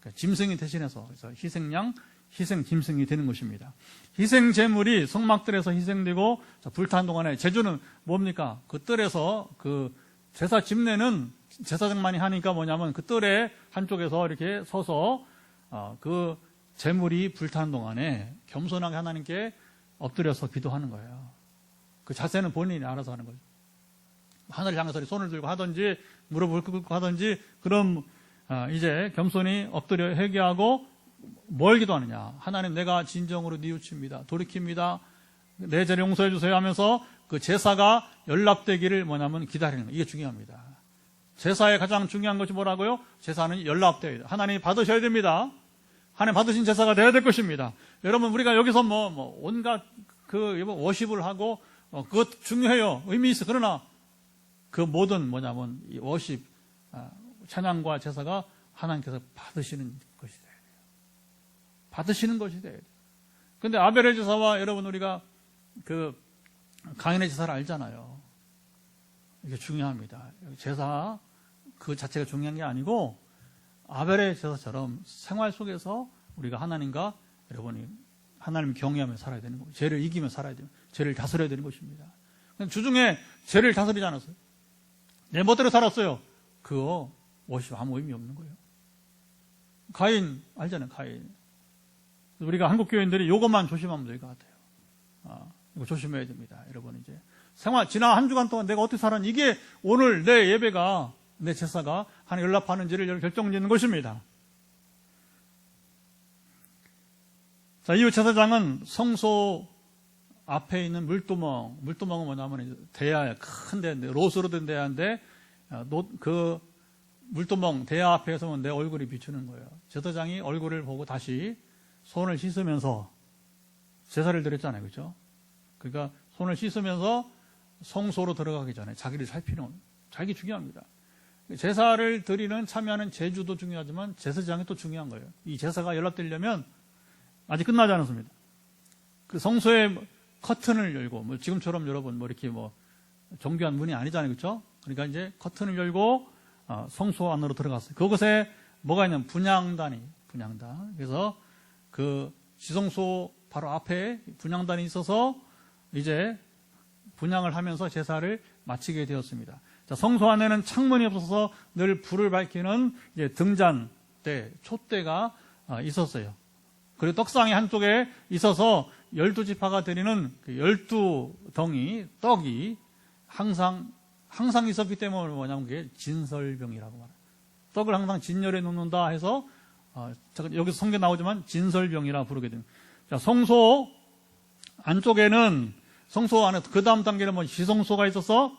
Speaker 1: 그러니까 짐승이 대신해서 그래서 희생양, 희생 짐승이 되는 것입니다. 희생 제물이 성막들에서 희생되고 불타는 동안에 제주는 뭡니까? 그 뜰에서 그 제사 집내는 제사장만이 하니까 뭐냐면 그 뜰에 한쪽에서 이렇게 서서 그 제물이 불타는 동안에 겸손하게 하나님께 엎드려서 기도하는 거예요. 그 자세는 본인이 알아서 하는 거죠. 하늘을 향해서 손을 들고 하든지 무릎을 꿇고 하든지 그럼 이제 겸손히 엎드려 회개하고 뭘 기도하느냐? 하나님 내가 진정으로 뉘우칩니다. 돌이킵니다. 내 죄를 용서해 주세요 하면서 그 제사가 연락되기를 뭐냐면 기다리는 거예요. 이게 중요합니다. 제사의 가장 중요한 것이 뭐라고요? 제사는 연락돼야 돼요. 하나님이 받으셔야 됩니다. 하나님 받으신 제사가 돼야 될 것입니다. 여러분 우리가 여기서 온갖 워십을 하고 그것 중요해요. 의미 있어. 그러나 그 모든 뭐냐면 이 워십 찬양과 제사가 하나님께서 받으시는 것이 돼야 돼요. 받으시는 것이 돼야 돼요. 근데 아벨의 제사와 여러분 우리가 그 가인의 제사를 알잖아요. 이게 중요합니다. 제사 그 자체가 중요한 게 아니고 아벨의 제사처럼 생활 속에서 우리가 하나님과 여러분이 하나님을 경외하며 살아야 되는 거예요. 죄를 이기며 살아야 돼요. 죄를 다스려야 되는 것입니다. 주중에 죄를 다스리지 않았어요. 내 멋대로 살았어요. 그거 워십 아무 의미 없는 거예요. 가인 알잖아요. 가인. 우리가 한국 교인들이 이것만 조심하면 될 것 같아요. 이거 조심해야 됩니다. 여러분 이제 지난 한 주간 동안 내가 어떻게 살았는지 이게 오늘 내 예배가 내 제사가 하나님 연락하는지를 결정짓는 것입니다. 자, 이후 제사장은 성소 앞에 있는 물두멍은 뭐냐면 대야야, 큰데 롯으로 된 대야인데 그 물두멍 대야 앞에 서면 내 얼굴이 비추는 거예요. 제사장이 얼굴을 보고 다시 손을 씻으면서 제사를 드렸잖아요, 그렇죠? 그러니까 손을 씻으면서 성소로 들어가기 전에 자기를 살피는, 자기 중요합니다. 제사를 드리는 참여하는 제주도 중요하지만 제사장이 또 중요한 거예요. 이 제사가 연락되려면 아직 끝나지 않았습니다. 그 성소에 커튼을 열고, 뭐 지금처럼 여러분 뭐 이렇게 뭐 정교한 문이 아니잖아요, 그렇죠? 그러니까 이제 커튼을 열고 성소 안으로 들어갔어요. 그곳에 뭐가 있냐면 분향단. 그래서 그 지성소 바로 앞에 분향단이 있어서 이제 분향을 하면서 제사를 마치게 되었습니다. 자, 성소 안에는 창문이 없어서 늘 불을 밝히는 이제 등잔대, 촛대가 있었어요. 그리고 떡상이 한쪽에 있어서 12지파가 드리는 12덩이 떡이 항상 있었기 때문에 뭐냐면 그게 진설병이라고 말해요. 떡을 항상 진열에 놓는다 해서 여기서 성경 나오지만 진설병이라 부르게 됩니다. 자, 성소 안쪽에는, 성소 안에 그 다음 단계는 뭐 지성소가 있어서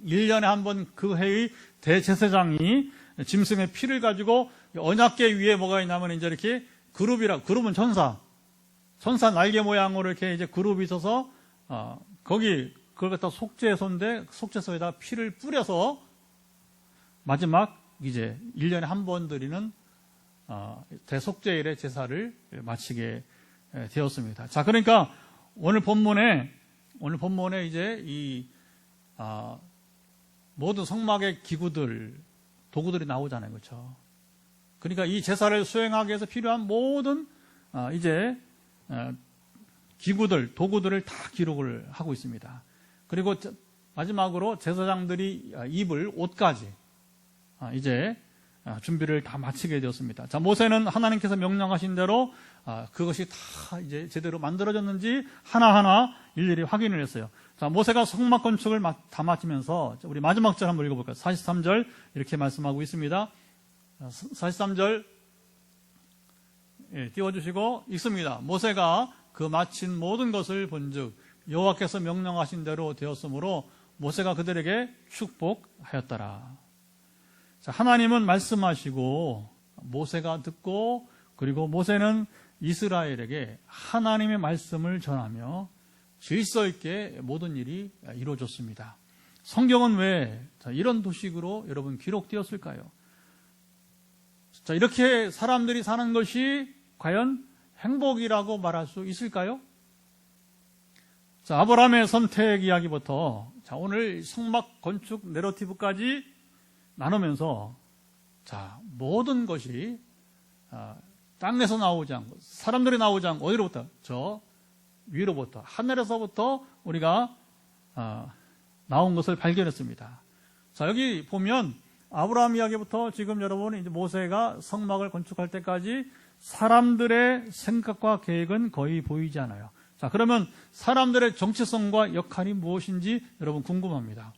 Speaker 1: 1년에 한 번 그 해의 대제사장이 짐승의 피를 가지고 언약궤 위에 뭐가 있냐면 이제 이렇게 그룹은 천사 날개 모양으로 이렇게 이제 그룹이 있어서 그걸 갖다 속죄소인데 속죄소에다 피를 뿌려서 마지막 이제 1년에 한 번 드리는 대속죄일의 제사를 마치게 되었습니다. 자, 그러니까 오늘 본문에 이제 이 모든 성막의 기구들, 도구들이 나오잖아요, 그렇죠? 그러니까 이 제사를 수행하기 위해서 필요한 모든 이제 기구들, 도구들을 다 기록을 하고 있습니다. 그리고 마지막으로 제사장들이 입을 옷까지 이제 준비를 다 마치게 되었습니다. 자, 모세는 하나님께서 명령하신 대로 그것이 다 이제 제대로 만들어졌는지 하나하나 일일이 확인을 했어요. 자, 모세가 성막 건축을 다 마치면서 우리 마지막 절 한번 읽어볼까요? 43절 이렇게 말씀하고 있습니다. 43절 띄워주시고 읽습니다. 모세가 그 마친 모든 것을 본즉 여호와께서 명령하신 대로 되었으므로 모세가 그들에게 축복하였더라. 자, 하나님은 말씀하시고 모세가 듣고, 그리고 모세는 이스라엘에게 하나님의 말씀을 전하며 질서 있게 모든 일이 이루어졌습니다. 성경은 왜 이런 도식으로 여러분 기록되었을까요? 자, 이렇게 사람들이 사는 것이 과연 행복이라고 말할 수 있을까요? 자, 아브라함의 선택 이야기부터 자, 오늘 성막 건축 내러티브까지 나누면서 자, 모든 것이 땅에서 나오지 않고 사람들이 나오지 않고 어디로부터? 저 위로부터, 하늘에서부터 우리가 나온 것을 발견했습니다. 자, 여기 보면 아브라함 이야기부터 지금 여러분 이제 모세가 성막을 건축할 때까지 사람들의 생각과 계획은 거의 보이지 않아요. 자, 그러면 사람들의 정체성과 역할이 무엇인지 여러분 궁금합니다.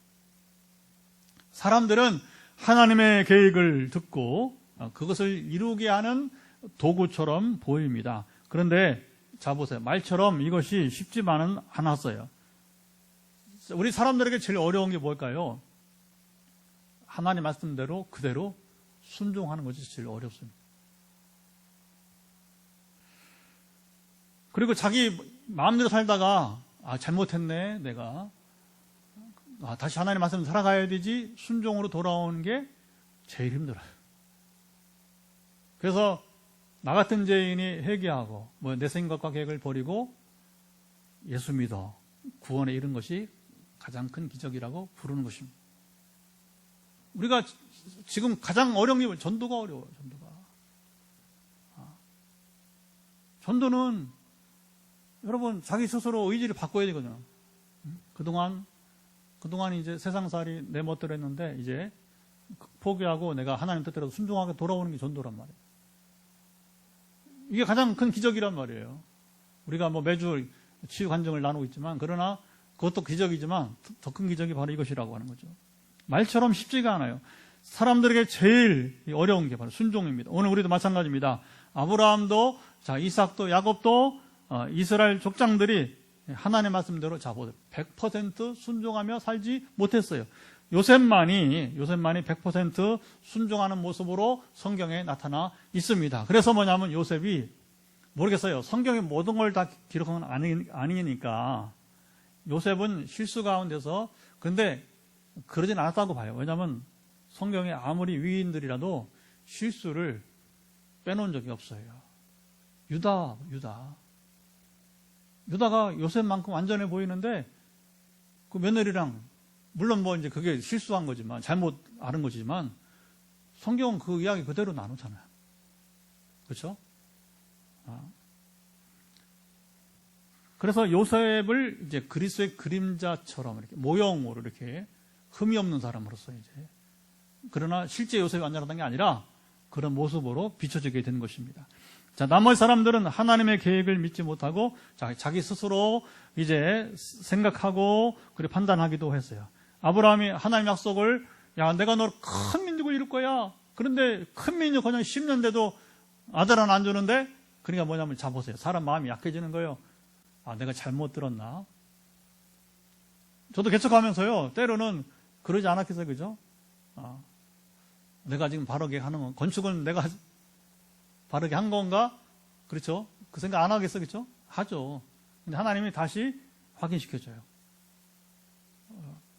Speaker 1: 사람들은 하나님의 계획을 듣고 그것을 이루게 하는 도구처럼 보입니다. 그런데 자, 보세요. 말처럼 이것이 쉽지만은 않았어요. 우리 사람들에게 제일 어려운 게 뭘까요? 하나님 말씀대로 그대로 순종하는 것이 제일 어렵습니다. 그리고 자기 마음대로 살다가 잘못했네, 내가 다시 하나님 말씀 살아가야 되지, 순종으로 돌아오는 게 제일 힘들어요. 그래서 나 같은 죄인이 회개하고 내 생각과 계획을 버리고 예수 믿어 구원에 이른 것이 가장 큰 기적이라고 부르는 것입니다. 우리가 지금 가장 어려운 게 전도가 어려워요. 전도는 여러분 자기 스스로 의지를 바꿔야 되거든요. 그동안 이제 세상살이 내 멋대로 했는데 이제 포기하고 내가 하나님 뜻대로 순종하게 돌아오는 게 전도란 말이에요. 이게 가장 큰 기적이란 말이에요. 우리가 매주 치유 간증을 나누고 있지만, 그러나 그것도 기적이지만 더 큰 기적이 바로 이것이라고 하는 거죠. 말처럼 쉽지가 않아요. 사람들에게 제일 어려운 게 바로 순종입니다. 오늘 우리도 마찬가지입니다. 아브라함도, 자, 이삭도, 야곱도, 이스라엘 족장들이 하나님의 말씀대로 100% 순종하며 살지 못했어요. 요셉만이 100% 순종하는 모습으로 성경에 나타나 있습니다. 그래서 뭐냐면 요셉이 모르겠어요. 성경의 모든 걸 다 기록한 건 아니니까 요셉은 실수 가운데서 근데 그러진 않았다고 봐요. 왜냐하면 성경에 아무리 위인들이라도 실수를 빼놓은 적이 없어요. 유다가 요셉만큼 완전해 보이는데 그 며느리랑 물론 뭐 이제 그게 실수한 거지만 잘못 아는 거지만 성경은 그 이야기 그대로 나누잖아요. 그렇죠? 그래서 요셉을 이제 그리스도의 그림자처럼 이렇게 모형으로 이렇게 흠이 없는 사람으로서 이제 그러나 실제 요셉이 완전하다는 게 아니라 그런 모습으로 비춰지게 된 것입니다. 자, 나머지 사람들은 하나님의 계획을 믿지 못하고 자기 스스로 이제 생각하고 그리고 판단하기도 했어요. 아브라함이 하나님 약속을 야, 내가 너를 큰 민족을 이룰 거야. 그런데 큰 민족 그냥 10년 돼도 아들 하나 안 주는데 그러니까 뭐냐면 자 보세요. 사람 마음이 약해지는 거예요. 아, 내가 잘못 들었나? 저도 개척하면서요. 때로는 그러지 않았겠어요. 그죠? 내가 지금 바르게 하는 건 건축은 내가 바르게 한 건가? 그렇죠? 그 생각 안 하겠어. 그렇죠? 하죠. 근데 하나님이 다시 확인시켜줘요.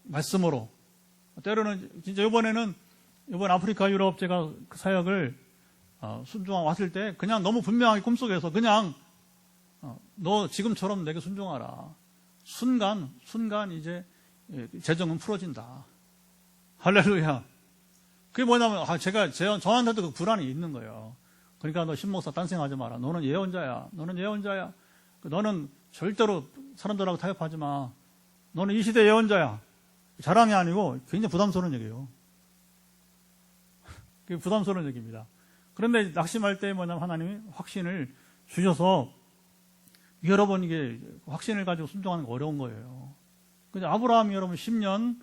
Speaker 1: 말씀으로. 때로는 진짜 이번 아프리카 유럽 제가 그 사역을 순종하고 왔을 때 그냥 너무 분명하게 꿈속에서 그냥 너 지금처럼 내게 순종하라. 순간 이제 재정은 풀어진다. 할렐루야. 그게 뭐냐면 저한테도 그 불안이 있는 거예요. 그러니까 너 신목사 딴생하지 마라. 너는 예언자야. 너는 절대로 사람들하고 타협하지 마. 너는 이 시대 예언자야. 자랑이 아니고 굉장히 부담스러운 얘기예요. 그게 부담스러운 얘기입니다. 그런데 낙심할 때 뭐냐면 하나님이 확신을 주셔서 여러분 이게 확신을 가지고 순종하는 거 어려운 거예요. 근데 아브라함이 여러분 10년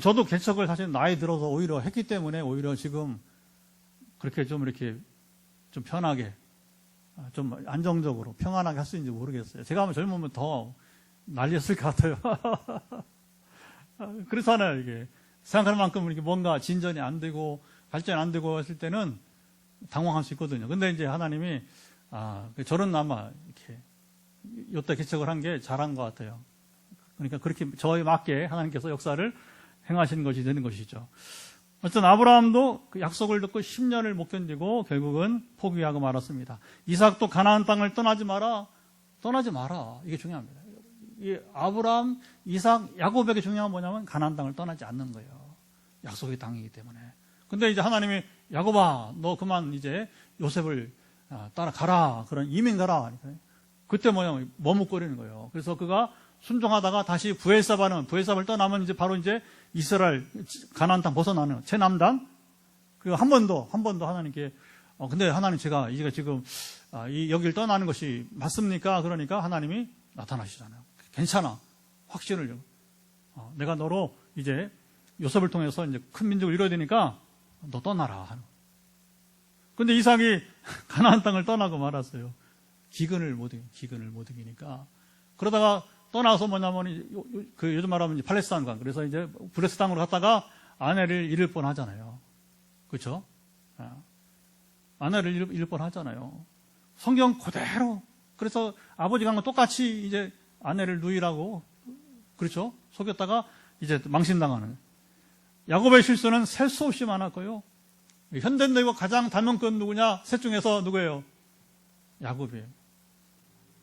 Speaker 1: 저도 개척을 사실 나이 들어서 오히려 했기 때문에 오히려 지금 그렇게 좀 이렇게 좀 편하게 좀 안정적으로 평안하게 할 수 있는지 모르겠어요. 제가 아마 젊으면 더 난리였을 것 같아요. 그렇잖아요. 이게 생각하는 만큼 이렇게 뭔가 진전이 안 되고 발전이 안 되고 했을 때는 당황할 수 있거든요. 근데 이제 하나님이 저는 아마 이렇게 요때 개척을 한 게 잘한 것 같아요. 그러니까 그렇게 저에 맞게 하나님께서 역사를 행하시는 것이 되는 것이죠. 어쨌든 아브라함도 그 약속을 듣고 10년을 못 견디고 결국은 포기하고 말았습니다. 이삭도 가나안 땅을 떠나지 마라. 이게 중요합니다. 이 아브라함, 이삭, 야곱에게 중요한 뭐냐면 가나안 땅을 떠나지 않는 거예요. 약속의 땅이기 때문에. 근데 이제 하나님이 야곱아, 너 그만 이제 요셉을 따라가라. 그런 이민 가라. 그때 뭐냐면 머뭇거리는 거예요. 그래서 그가 순종하다가 다시 부엘사바를 떠나면 이제 바로 이제 이스라엘 가나안 땅 벗어나는 최남단. 그리고 한 번 더 하나님께 근데 하나님 제가 지금 여길 떠나는 것이 맞습니까? 그러니까 하나님이 나타나시잖아요. 괜찮아. 확신을 내가 너로 이제 요셉을 통해서 이제 큰 민족을 이뤄야 되니까 너 떠나라. 근데 이삭이 가나안 땅을 떠나고 말았어요. 기근을 못 이기니까. 그러다가 떠나서 뭐냐면 그 요즘 말하면 팔레스타인강. 그래서 이제 브레스 땅으로 갔다가 아내를 잃을 뻔하잖아요. 그렇죠? 아내를 잃을 뻔하잖아요. 성경 그대로. 그래서 아버지가 한 건 똑같이 이제 아내를 누이라고 그렇죠? 속였다가 이제 망신당하는. 야곱의 실수는 셀 수 없이 많았고요. 현대인들과 가장 단명권 누구냐? 셋 중에서 누구예요? 야곱이에요.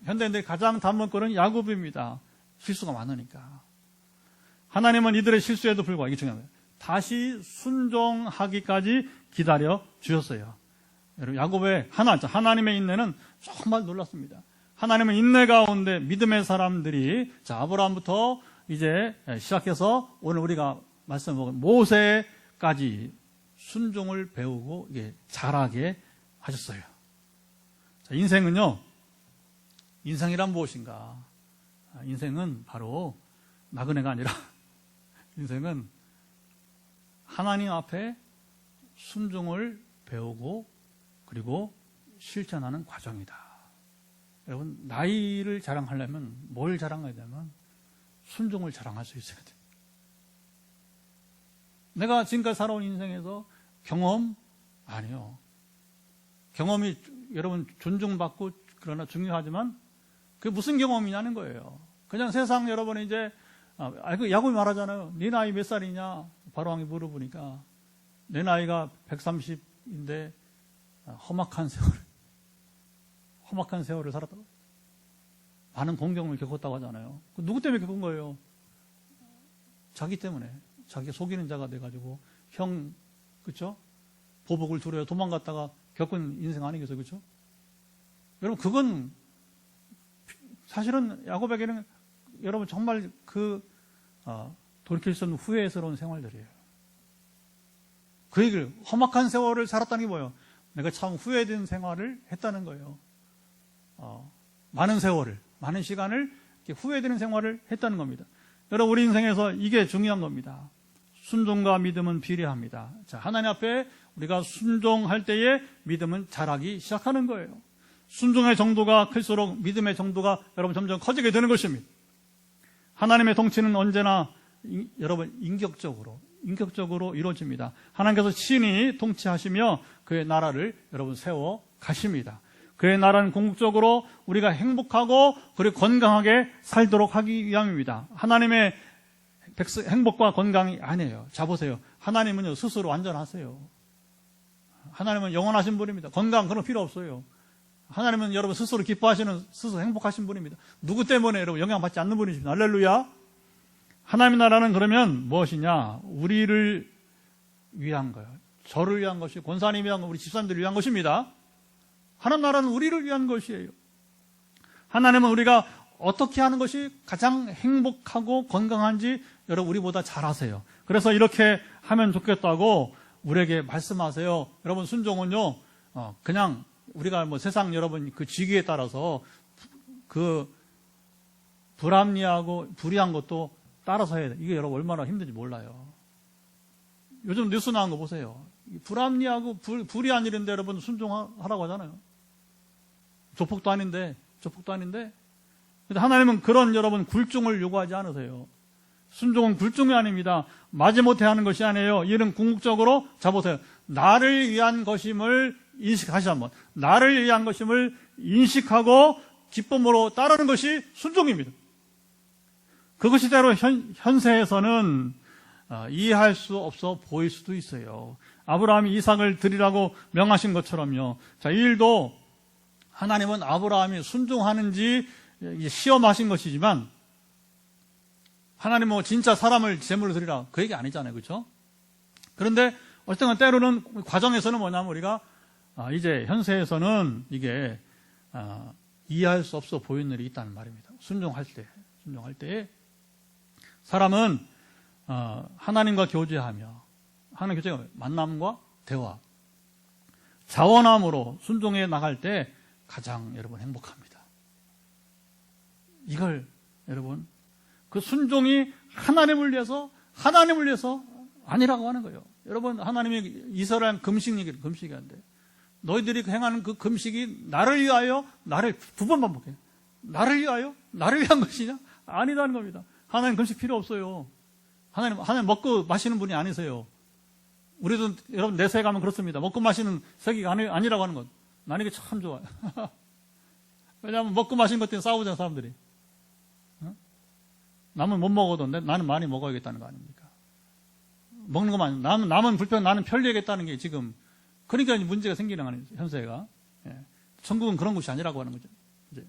Speaker 1: 현대인들의 가장 단명권은 야곱입니다. 실수가 많으니까. 하나님은 이들의 실수에도 불구하고 이게 중요합니다. 다시 순종하기까지 기다려 주셨어요. 여러분 야곱의 하나님의 인내는 정말 놀랐습니다. 하나님은 인내 가운데 믿음의 사람들이 아브라함부터 이제 시작해서 오늘 우리가 말씀 먹은 모세까지 순종을 배우고 이게 잘하게 하셨어요. 자, 인생이란 무엇인가? 인생은 바로 나그네가 아니라 인생은 하나님 앞에 순종을 배우고 그리고 실천하는 과정이다. 여러분, 나이를 자랑하려면 뭘 자랑해야 되냐면 순종을 자랑할 수 있어야 돼요. 내가 지금까지 살아온 인생에서 경험? 아니요. 경험이 여러분 존중받고 그러나 중요하지만 그게 무슨 경험이냐는 거예요. 그냥 세상 여러분 이제 그 야곱이 말하잖아요. 네 나이 몇 살이냐? 바로왕이 물어보니까 내 나이가 130인데 험악한 세월을 살았다고. 많은 공경을 겪었다고 하잖아요. 누구 때문에 겪은 거예요? 자기 때문에. 자기 속이는 자가 돼가지고 그쵸? 보복을 두려워 도망갔다가 겪은 인생 아니겠어요? 그쵸? 여러분, 그건 사실은 야곱에게는 여러분 정말 돌이킬 수 없는 후회스러운 생활들이에요. 그 얘기를 험악한 세월을 살았다는 게 뭐예요? 내가 참 후회된 생활을 했다는 거예요. 많은 세월을, 많은 시간을 후회되는 생활을 했다는 겁니다. 여러분, 우리 인생에서 이게 중요한 겁니다. 순종과 믿음은 비례합니다. 자, 하나님 앞에 우리가 순종할 때에 믿음은 자라기 시작하는 거예요. 순종의 정도가 클수록 믿음의 정도가 여러분 점점 커지게 되는 것입니다. 하나님의 통치는 언제나 여러분 인격적으로 이루어집니다. 하나님께서 친히 통치하시며 그의 나라를 여러분 세워 가십니다. 그의 나라는 궁극적으로 우리가 행복하고 그리고 건강하게 살도록 하기 위함입니다. 하나님의 행복과 건강이 아니에요. 자, 보세요. 하나님은요, 스스로 완전하세요. 하나님은 영원하신 분입니다. 건강 그런 거 필요 없어요. 하나님은 여러분 스스로 기뻐하시는, 스스로 행복하신 분입니다. 누구 때문에 여러분 영향받지 않는 분이십니다. 할렐루야. 하나님의 나라는 그러면 무엇이냐? 우리를 위한 거예요. 저를 위한 것이, 권사님을 위한 것, 우리 집사님들을 위한 것입니다. 하나님 나라는 우리를 위한 것이에요. 하나님은 우리가 어떻게 하는 것이 가장 행복하고 건강한지 여러분 우리보다 잘 아세요. 그래서 이렇게 하면 좋겠다고 우리에게 말씀하세요. 여러분, 순종은요, 그냥 우리가 뭐 세상 여러분 그 직위에 따라서 그 불합리하고 불의한 것도 따라서 해야 돼. 이게 여러분 얼마나 힘든지 몰라요. 요즘 뉴스 나온 거 보세요. 불합리하고 불의한 일인데 여러분 순종하라고 하잖아요. 조폭도 아닌데. 근데 하나님은 그런 여러분 굴종을 요구하지 않으세요. 순종은 굴종이 아닙니다. 마지못해 하는 것이 아니에요. 이는 궁극적으로, 자 보세요. 나를 위한 것임을 다시 한번. 나를 위한 것임을 인식하고 기쁨으로 따르는 것이 순종입니다. 그것이 때로 현세에서는 이해할 수 없어 보일 수도 있어요. 아브라함이 이삭을 드리라고 명하신 것처럼요. 자, 이 일도 하나님은 아브라함이 순종하는지 시험하신 것이지만 하나님은 진짜 사람을 제물로 드리라 그 얘기 아니잖아요. 그렇죠? 그런데 어쨌든 때로는 과정에서는 뭐냐면 우리가 이제 현세에서는 이게 이해할 수 없어 보이는 일이 있다는 말입니다. 순종할 때 사람은 하나님과 교제하며, 하나님 교제가 만남과 대화, 자원함으로 순종해 나갈 때 가장 여러분 행복합니다. 이걸 여러분 그 순종이 하나님을 위해서 아니라고 하는 거예요. 여러분, 하나님이 이스라엘 금식이 한데 너희들이 행하는 그 금식이 나를 위하여, 나를 두 번 반복해요. 나를 위하여? 나를 위한 것이냐? 아니라는 겁니다. 하나님 금식 필요 없어요. 하나님 먹고 마시는 분이 아니세요. 우리도 여러분 내세 가면 그렇습니다. 먹고 마시는 세계가 아니라고 하는 것. 난 이게 참 좋아요. 왜냐하면 먹고 마시는 것 때문에 싸우잖아요, 사람들이. 남은 못 먹어도 나는 많이 먹어야겠다는 거 아닙니까? 먹는 것만, 남은 불편, 나는 편리하겠다는 게 지금, 그러니까 문제가 생기는 거 아니에요, 현세가. 예. 천국은 그런 곳이 아니라고 하는 거죠. 이제.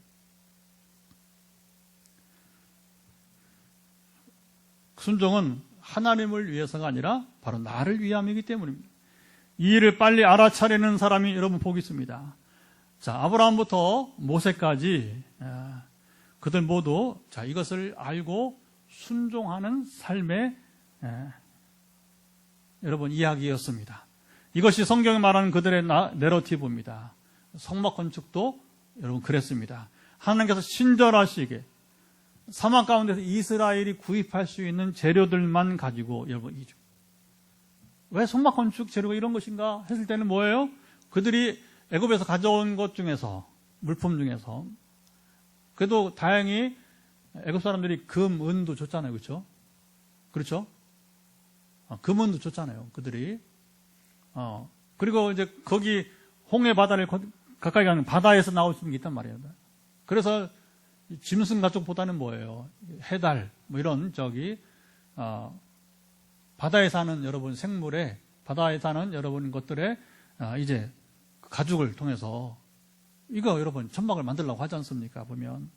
Speaker 1: 순종은 하나님을 위해서가 아니라 바로 나를 위함이기 때문입니다. 이 일을 빨리 알아차리는 사람이 여러분 복이 있습니다. 자, 아브라함부터 모세까지 그들 모두 자 이것을 알고 순종하는 삶의 여러분 이야기였습니다. 이것이 성경이 말하는 그들의 내러티브입니다. 성막 건축도 여러분 그랬습니다. 하나님께서 친절하시게 사막 가운데서 이스라엘이 구입할 수 있는 재료들만 가지고 여러분 왜 성막 건축 재료가 이런 것인가 했을 때는 뭐예요? 그들이 애굽에서 가져온 것 중에서, 물품 중에서, 그래도 다행히 애굽 사람들이 금, 은도 줬잖아요. 그렇죠? 그렇죠? 금, 은도 줬잖아요. 그들이. 그리고 이제 거기 홍해 바다를 가까이 가는 바다에서 나올 수 있는 게 있단 말이에요. 그래서 짐승 가축보다는 뭐예요? 해달, 뭐 이런 바다에 사는 여러분 생물에, 바다에 사는 여러분 것들의 이제 가죽을 통해서 이거 여러분 천막을 만들려고 하지 않습니까? 보면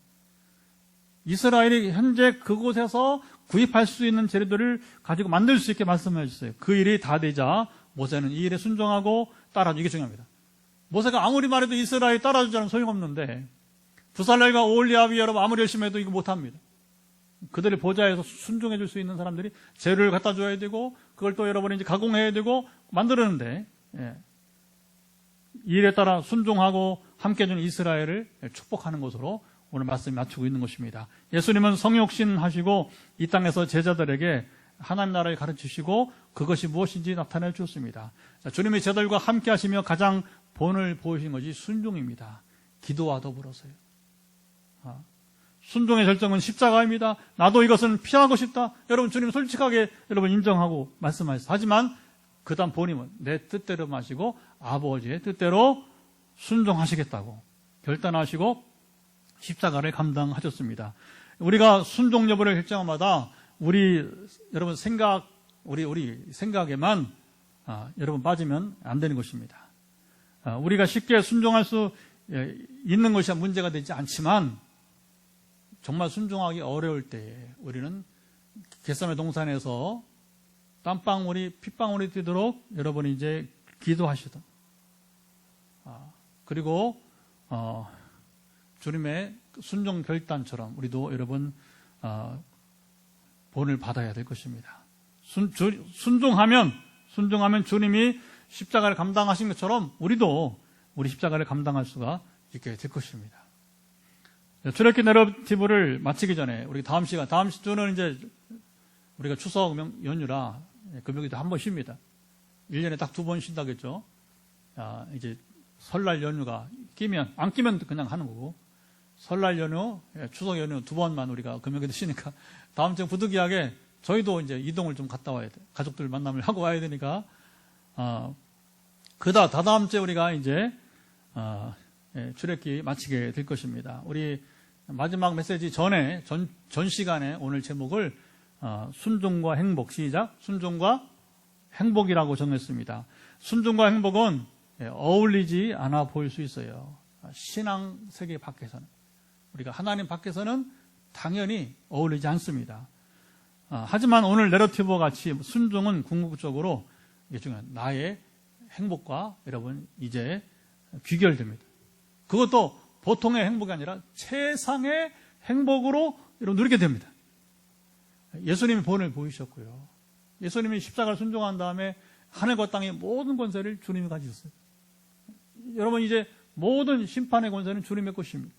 Speaker 1: 이스라엘이 현재 그곳에서 구입할 수 있는 재료들을 가지고 만들 수 있게 말씀해 주세요. 그 일이 다 되자 모세는 이 일에 순종하고 따라주고, 이게 중요합니다. 모세가 아무리 말해도 이스라엘이 따라주지 않으면 소용없는데, 부살렐과 오홀리압이 여러분 아무리 열심히 해도 이거 못합니다. 그들의 보좌에서 순종해 줄 수 있는 사람들이 재료를 갖다 줘야 되고, 그걸 또 여러분이 이제 가공해야 되고 만들었는데, 이 일에 따라 순종하고 함께 해주는 이스라엘을 축복하는 것으로 오늘 말씀이 맞추고 있는 것입니다. 예수님은 성육신 하시고 이 땅에서 제자들에게 하나님 나라를 가르치시고 그것이 무엇인지 나타내 주었습니다. 주님이 제자들과 함께 하시며 가장 본을 보이신 것이 순종입니다. 기도와 더불어서요. 순종의 결정은 십자가입니다. 나도 이것은 피하고 싶다. 여러분, 주님 솔직하게 여러분 인정하고 말씀하셨어요. 하지만 그 다음 본인은 내 뜻대로 마시고 아버지의 뜻대로 순종하시겠다고 결단하시고 십자가를 감당하셨습니다. 우리가 순종 여부를 결정마다 여러분 우리 생각에만 여러분 빠지면 안 되는 것입니다. 우리가 쉽게 순종할 수 있는 것이 문제가 되지 않지만 정말 순종하기 어려울 때에 우리는 겟세마네 동산에서 땀방울이 핏방울이 뛰도록 여러분이 이제 기도하시다. 그리고 주님의 순종 결단처럼 우리도 여러분 본을 받아야 될 것입니다. 순종하면 주님이 십자가를 감당하신 것처럼 우리도 우리 십자가를 감당할 수가 있게 될 것입니다. 출애굽기 내러티브를 마치기 전에 우리 다음 주는 이제 우리가 추석 연휴라 금요일도 한 번 쉽니다. 1년에 딱 2번 쉰다겠죠. 이제 설날 연휴가 안 끼면 그냥 하는 거고, 설날 연휴, 추석 연휴 2번만 우리가 금요일도 쉬니까 다음 주 부득이하게 저희도 이제 이동을 좀 갔다 와야 돼. 가족들 만남을 하고 와야 되니까, 다다음 주에 우리가 이제, 출애굽기 마치게 될 것입니다. 우리 마지막 메시지 전에, 전 시간에 오늘 제목을, 순종과 행복, 시작. 순종과 행복이라고 정했습니다. 순종과 행복은 어울리지 않아 보일 수 있어요. 신앙 세계 밖에서는. 우리가 하나님 밖에서는 당연히 어울리지 않습니다. 하지만 오늘 내러티브와 같이 순종은 궁극적으로 이게 중요한 나의 행복과 여러분 이제 귀결됩니다. 그것도 보통의 행복이 아니라 최상의 행복으로 여러분 누리게 됩니다. 예수님이 본을 보이셨고요. 예수님이 십자가를 순종한 다음에 하늘과 땅의 모든 권세를 주님이 가지셨어요. 여러분 이제 모든 심판의 권세는 주님의 것입니다.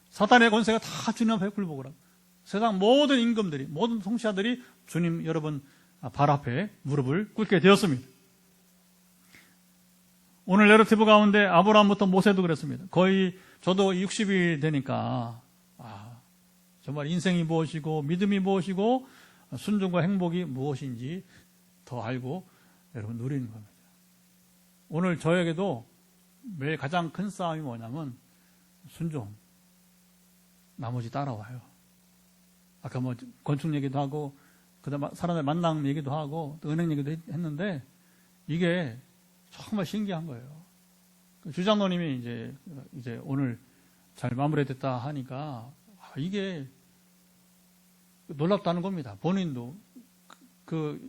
Speaker 1: 사탄의 권세가 다 주님 앞에 굴복을 하고 세상 모든 임금들이 모든 통치자들이 주님 여러분 발 앞에 무릎을 꿇게 되었습니다. 오늘 내러티브 가운데 아브라함부터 모세도 그랬습니다. 거의 저도 60이 되니까 정말 인생이 무엇이고 믿음이 무엇이고 순종과 행복이 무엇인지 더 알고 여러분 누리는 겁니다. 오늘 저에게도 매일 가장 큰 싸움이 뭐냐면 순종, 나머지 따라와요. 아까 뭐 건축 얘기도 하고 그다음 사람들 만남 얘기도 하고 또 은행 얘기도 했는데 이게 정말 신기한 거예요. 주장노님이 이제 오늘 잘 마무리됐다 하니까 이게 놀랍다는 겁니다. 본인도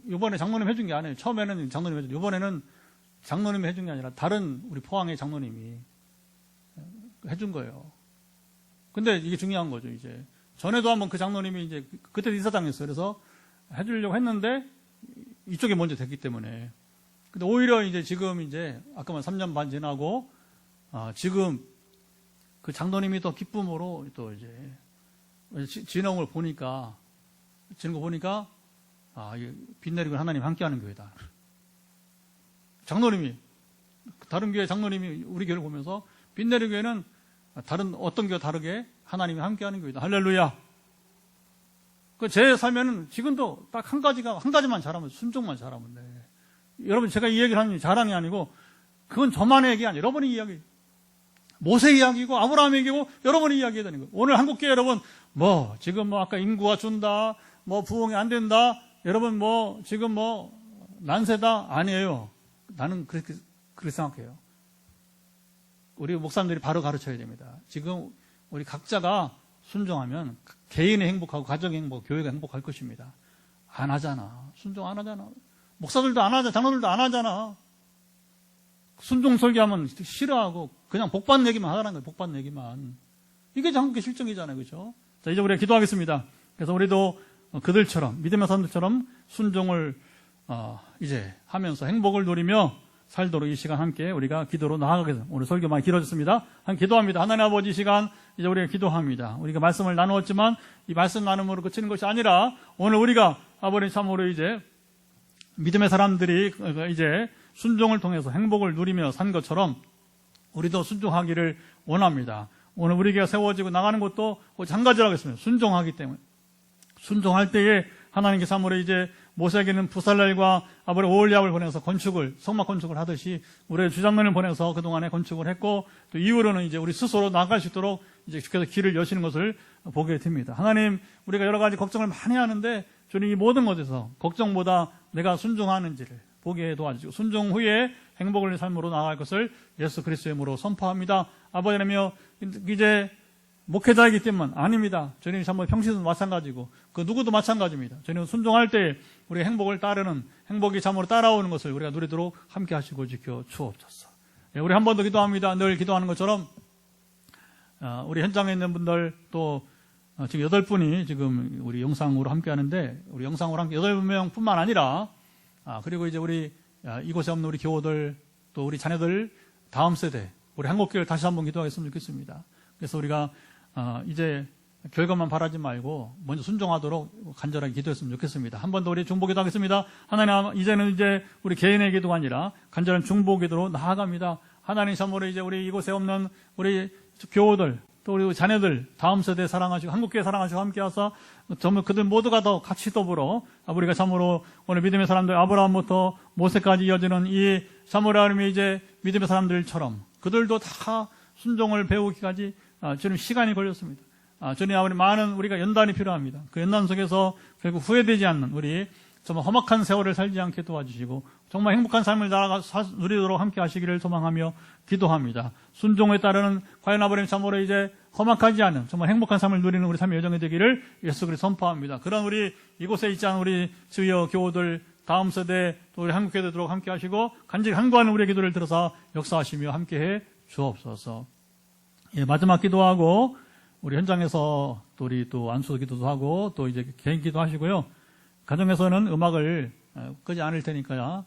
Speaker 1: 이번에 장로님 해준 게 아니에요. 처음에는 장로님 해준, 이번에는 장로님이 해준 게 아니라 다른 우리 포항의 장로님이 해준 거예요. 근데 이게 중요한 거죠. 이제 전에도 한번 그 장로님이 이제 그때 이사장이었어요. 그래서 해주려고 했는데 이쪽에 먼저 됐기 때문에. 근데 오히려 이제 지금 이제 아까만 3년 반 지나고 지금 그 장로님이 더 기쁨으로 또 이제 지는 거 보니까 빛 내리고 하나님 함께하는 교회다. 장로님이 다른 교회 장로님이 우리 교회를 보면서 빛내리 교회는 다른 어떤 교회와 다르게 하나님이 함께하는 교회다. 할렐루야. 제 삶에는 지금도 딱 한 가지만 잘하면, 순종만 잘하면 돼. 여러분, 제가 이 얘기를 하는 자랑이 아니고, 그건 저만의 얘기 아니에요. 여러분의 이야기. 모세 이야기고, 아브라함의 얘기고, 여러분의 이야기가 되는 거예요. 오늘 한국교회 여러분, 지금 아까 인구가 준다, 부흥이 안 된다, 여러분 지금 난세다, 아니에요. 나는 그렇게 생각해요. 우리 목사님들이 바로 가르쳐야 됩니다. 지금 우리 각자가 순종하면 개인의 행복하고 가정의 행복, 교회가 행복할 것입니다. 안 하잖아. 순종 안 하잖아. 목사들도 안 하잖아. 장로들도 안 하잖아. 순종 설교하면 싫어하고 그냥 복받는 얘기만 하라는 거예요. 복받는 얘기만. 이게 한국의 실정이잖아요. 그렇죠? 자, 이제 우리가 기도하겠습니다. 그래서 우리도 그들처럼, 믿음의 사람들처럼 순종을 이제 하면서 행복을 누리며 살도록 이 시간 함께 우리가 기도로 나아가겠습니다. 오늘 설교 많이 길어졌습니다. 기도합니다. 하나님 아버지, 이 시간 이제 우리가 기도합니다. 우리가 말씀을 나누었지만 이 말씀 나눔으로 그치는 것이 아니라 오늘 우리가 아버지 참으로 이제 믿음의 사람들이 이제 순종을 통해서 행복을 누리며 산 것처럼 우리도 순종하기를 원합니다. 오늘 우리가 세워지고 나가는 것도 한 가지라고 했습니다. 순종하기 때문에. 순종할 때에 하나님께서 참으로 이제 모세에게는 부살렐과 아버지 오홀리압을 보내서 성막 건축을 하듯이 우리의 주장면을 보내서 그동안에 건축을 했고 또 이후로는 이제 우리 스스로 나아갈 수 있도록 이제 주께서 길을 여시는 것을 보게 됩니다. 하나님, 우리가 여러 가지 걱정을 많이 하는데 주님 이 모든 것에서 걱정보다 내가 순종하는지를 보게 도와주시고 순종 후에 행복을 삶으로 나아갈 것을 예수 그리스도의 이름으로 선포합니다. 아버지라며 이제 목회자이기 때문에 아닙니다. 주님 참으로 평신도 마찬가지고 그 누구도 마찬가지입니다. 주님 순종할 때 우리 행복을 따르는 행복이 참으로 따라오는 것을 우리가 누리도록 함께 하시고 지켜 주옵소서. 우리 한 번 더 기도합니다. 늘 기도하는 것처럼 우리 현장에 있는 분들 또 지금 8분이 지금 우리 영상으로 함께 하는데 우리 영상으로 함께 8명뿐만 아니라 그리고 이제 우리 이곳에 없는 우리 교우들 또 우리 자녀들 다음 세대 우리 한국교회를 다시 한번 기도하겠으면 좋겠습니다. 그래서 우리가 이제 결과만 바라지 말고 먼저 순종하도록 간절하게 기도했으면 좋겠습니다. 한 번 더 우리 중보기도 하겠습니다. 하나님, 이제는 이제 우리 개인의 기도가 아니라 간절한 중보기도로 나아갑니다. 하나님 참으로 이제 우리 이곳에 없는 우리 교우들 또 우리 자녀들 다음 세대 사랑하시고 한국교회 사랑하시고 함께하사 정말 그들 모두가 더 같이 더불어 우리가 참으로 오늘 믿음의 사람들 아브라함부터 모세까지 이어지는 이 참으로 하나님의 이제 믿음의 사람들처럼 그들도 다 순종을 배우기까지 주님 시간이 걸렸습니다. 주님 아버지 많은 우리가 연단이 필요합니다. 그 연단 속에서 결국 후회되지 않는 우리 정말 험악한 세월을 살지 않게 도와주시고 정말 행복한 삶을 누리도록 함께 하시기를 소망하며 기도합니다. 순종에 따르는 과연 아버님 참으로 이제 험악하지 않은 정말 행복한 삶을 누리는 우리 삶의 여정이 되기를 예수 그리스도 선포합니다. 그런 우리 이곳에 있지 않은 우리 주여 교우들 다음 세대 또 우리 한국교회 되도록 함께 하시고 간절히 간구하는 우리의 기도를 들어서 역사하시며 함께해 주옵소서. 마지막 기도하고 우리 현장에서 또 우리 또 안수 기도도 하고 또 이제 개인 기도 하시고요. 가정에서는 음악을 끄지 않을 테니까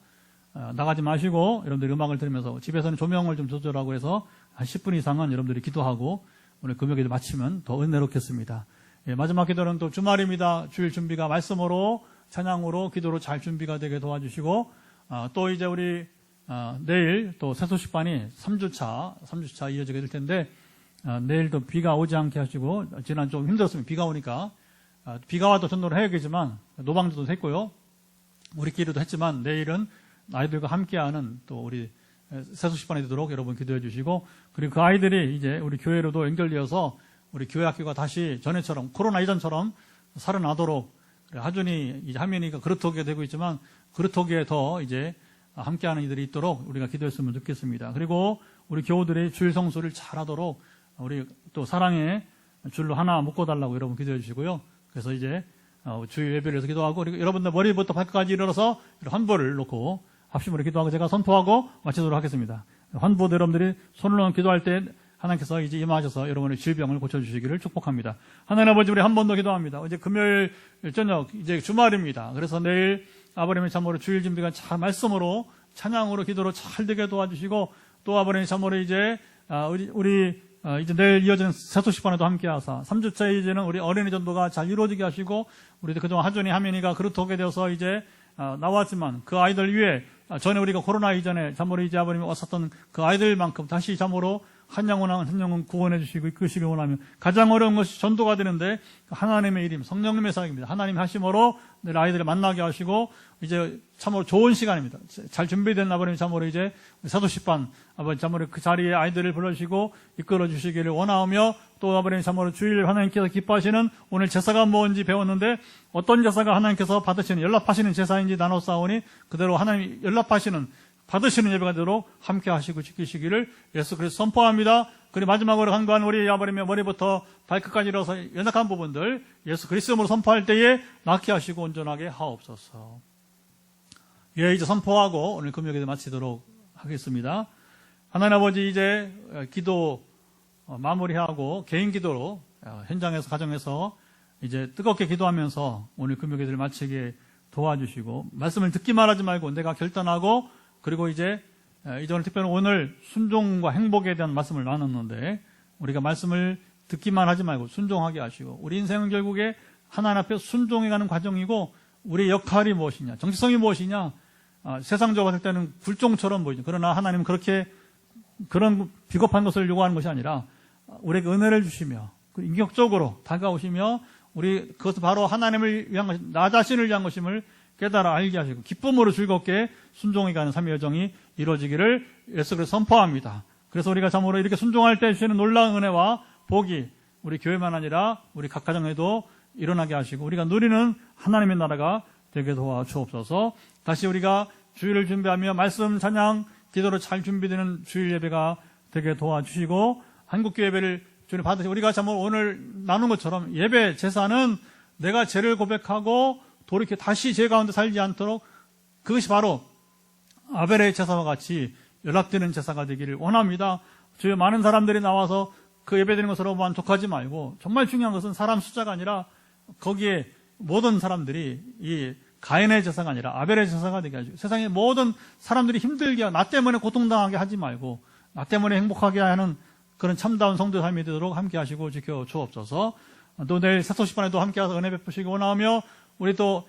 Speaker 1: 나가지 마시고 여러분들이 음악을 들으면서 집에서는 조명을 좀 조절하고 해서 한 10분 이상은 여러분들이 기도하고 오늘 금요기도 마치면 더 은혜롭겠습니다. 마지막 기도는 또 주말입니다. 주일 준비가 말씀으로 찬양으로 기도로 잘 준비가 되게 도와주시고 또 이제 우리 내일 또 새소식반이 3주차 이어지게 될 텐데 내일도 비가 오지 않게 하시고 지난 좀 힘들었습니다. 비가 오니까 비가 와도 전도를 해야겠지만 노방전도 했고요. 우리끼리도 했지만 내일은 아이들과 함께하는 또 우리 새소식반이 되도록 여러분 기도해 주시고 그리고 그 아이들이 이제 우리 교회로도 연결되어서 우리 교회 학교가 다시 전에처럼 코로나 이전처럼 살아나도록 하준이 이제 하민이가 그렇게 되고 있지만 그렇게 더 이제 함께하는 이들이 있도록 우리가 기도했으면 좋겠습니다. 그리고 우리 교우들이 주일 성수를 잘하도록 우리 또 사랑의 줄로 하나 묶어달라고 여러분 기도해 주시고요. 그래서 이제 주일 예배를 해서 기도하고 그리고 여러분들 머리부터 발끝까지 일어나서 환보를 놓고 합심으로 기도하고 제가 선포하고 마치도록 하겠습니다. 환보도 여러분들이 손을 놓은 기도할 때 하나님께서 이제 임하셔서 여러분의 질병을 고쳐주시기를 축복합니다. 하나님 아버지 우리 한 번 더 기도합니다. 이제 금요일 저녁 이제 주말입니다. 그래서 내일 아버님의 참으로 주일 준비가 잘 말씀으로 찬양으로 기도로 잘 되게 도와주시고 또 아버님의 참으로 이제 우리 이제 내일 이어지는 새소식반에도 함께 하사 3주차 이제는 우리 어린이 전도가 잘 이루어지게 하시고 우리도 그동안 하준이 하민이가 그렇게 되어서 이제 나왔지만 그 아이들 위해 전에 우리가 코로나 이전에 참으로 이제 아버님이 왔었던 그 아이들만큼 다시 참으로 한 영혼 구원해 주시고 이끄시길 원하며 가장 어려운 것이 전도가 되는데 하나님의 일임, 성령님의 사역입니다. 하나님이 하심으로 늘 아이들을 만나게 하시고 이제 참으로 좋은 시간입니다. 잘 준비된 아버님 참으로 이제 사도십반 아버님 참으로 그 자리에 아이들을 불러주시고 이끌어 주시기를 원하며 또 아버님 참으로 주일 하나님께서 기뻐하시는 오늘 제사가 뭔지 배웠는데 어떤 제사가 하나님께서 받으시는 연락하시는 제사인지 나눠 싸우니 그대로 하나님 받으시는 예배가 되도록 함께 하시고 지키시기를 예수 그리스도 선포합니다. 그리고 마지막으로 간구한 우리 아버님의 머리부터 발끝까지 이뤄서 연약한 부분들 예수 그리스도로 선포할 때에 낫게 하시고 온전하게 하옵소서. 예, 이제 선포하고 오늘 금요일에 마치도록 하겠습니다. 하나님 아버지 이제 기도 마무리하고 개인 기도로 현장에서 가정에서 이제 뜨겁게 기도하면서 오늘 금요일을 마치게 도와주시고 말씀을 듣기만 하지 말고 내가 결단하고 그리고 이제 오늘 특별히 오늘 순종과 행복에 대한 말씀을 나눴는데 우리가 말씀을 듣기만 하지 말고 순종하게 하시고 우리 인생은 결국에 하나님 앞에 순종해가는 과정이고 우리의 역할이 무엇이냐 정체성이 무엇이냐 세상적으로 봤을 때는 굴종처럼 보이죠. 그러나 하나님은 그런 비겁한 것을 요구하는 것이 아니라 우리에게 은혜를 주시며 인격적으로 다가오시며 우리 그것은 바로 하나님을 위한 것, 나 자신을 위한 것임을 깨달아 알게 하시고 기쁨으로 즐겁게 순종해가는 삶의 여정이 이루어지기를 예수 그리스도 선포합니다. 그래서 우리가 참으로 이렇게 순종할 때 주시는 놀라운 은혜와 복이 우리 교회만 아니라 우리 각 가정에도 일어나게 하시고 우리가 누리는 하나님의 나라가 되게 도와주옵소서. 다시 우리가 주일을 준비하며 말씀 찬양 기도로 잘 준비되는 주일 예배가 되게 도와주시고 한국교회 예배를 주님 받으시고 우리가 참으로 오늘 나눈 것처럼 예배 제사는 내가 죄를 고백하고 돌이켜 다시 죄 가운데 살지 않도록 그것이 바로 아벨의 제사와 같이 연락되는 제사가 되기를 원합니다. 주여 많은 사람들이 나와서 그 예배드리는 것으로 만족하지 말고 정말 중요한 것은 사람 숫자가 아니라 거기에 모든 사람들이 이 가인의 제사가 아니라 아벨의 제사가 되게 하시고 세상의 모든 사람들이 힘들게 나 때문에 고통당하게 하지 말고 나 때문에 행복하게 하는 그런 참다운 성도의 삶이 되도록 함께 하시고 지켜 주옵소서. 또 내일 사토시반에도 함께 와서 은혜 베푸시기 원하며 우리 또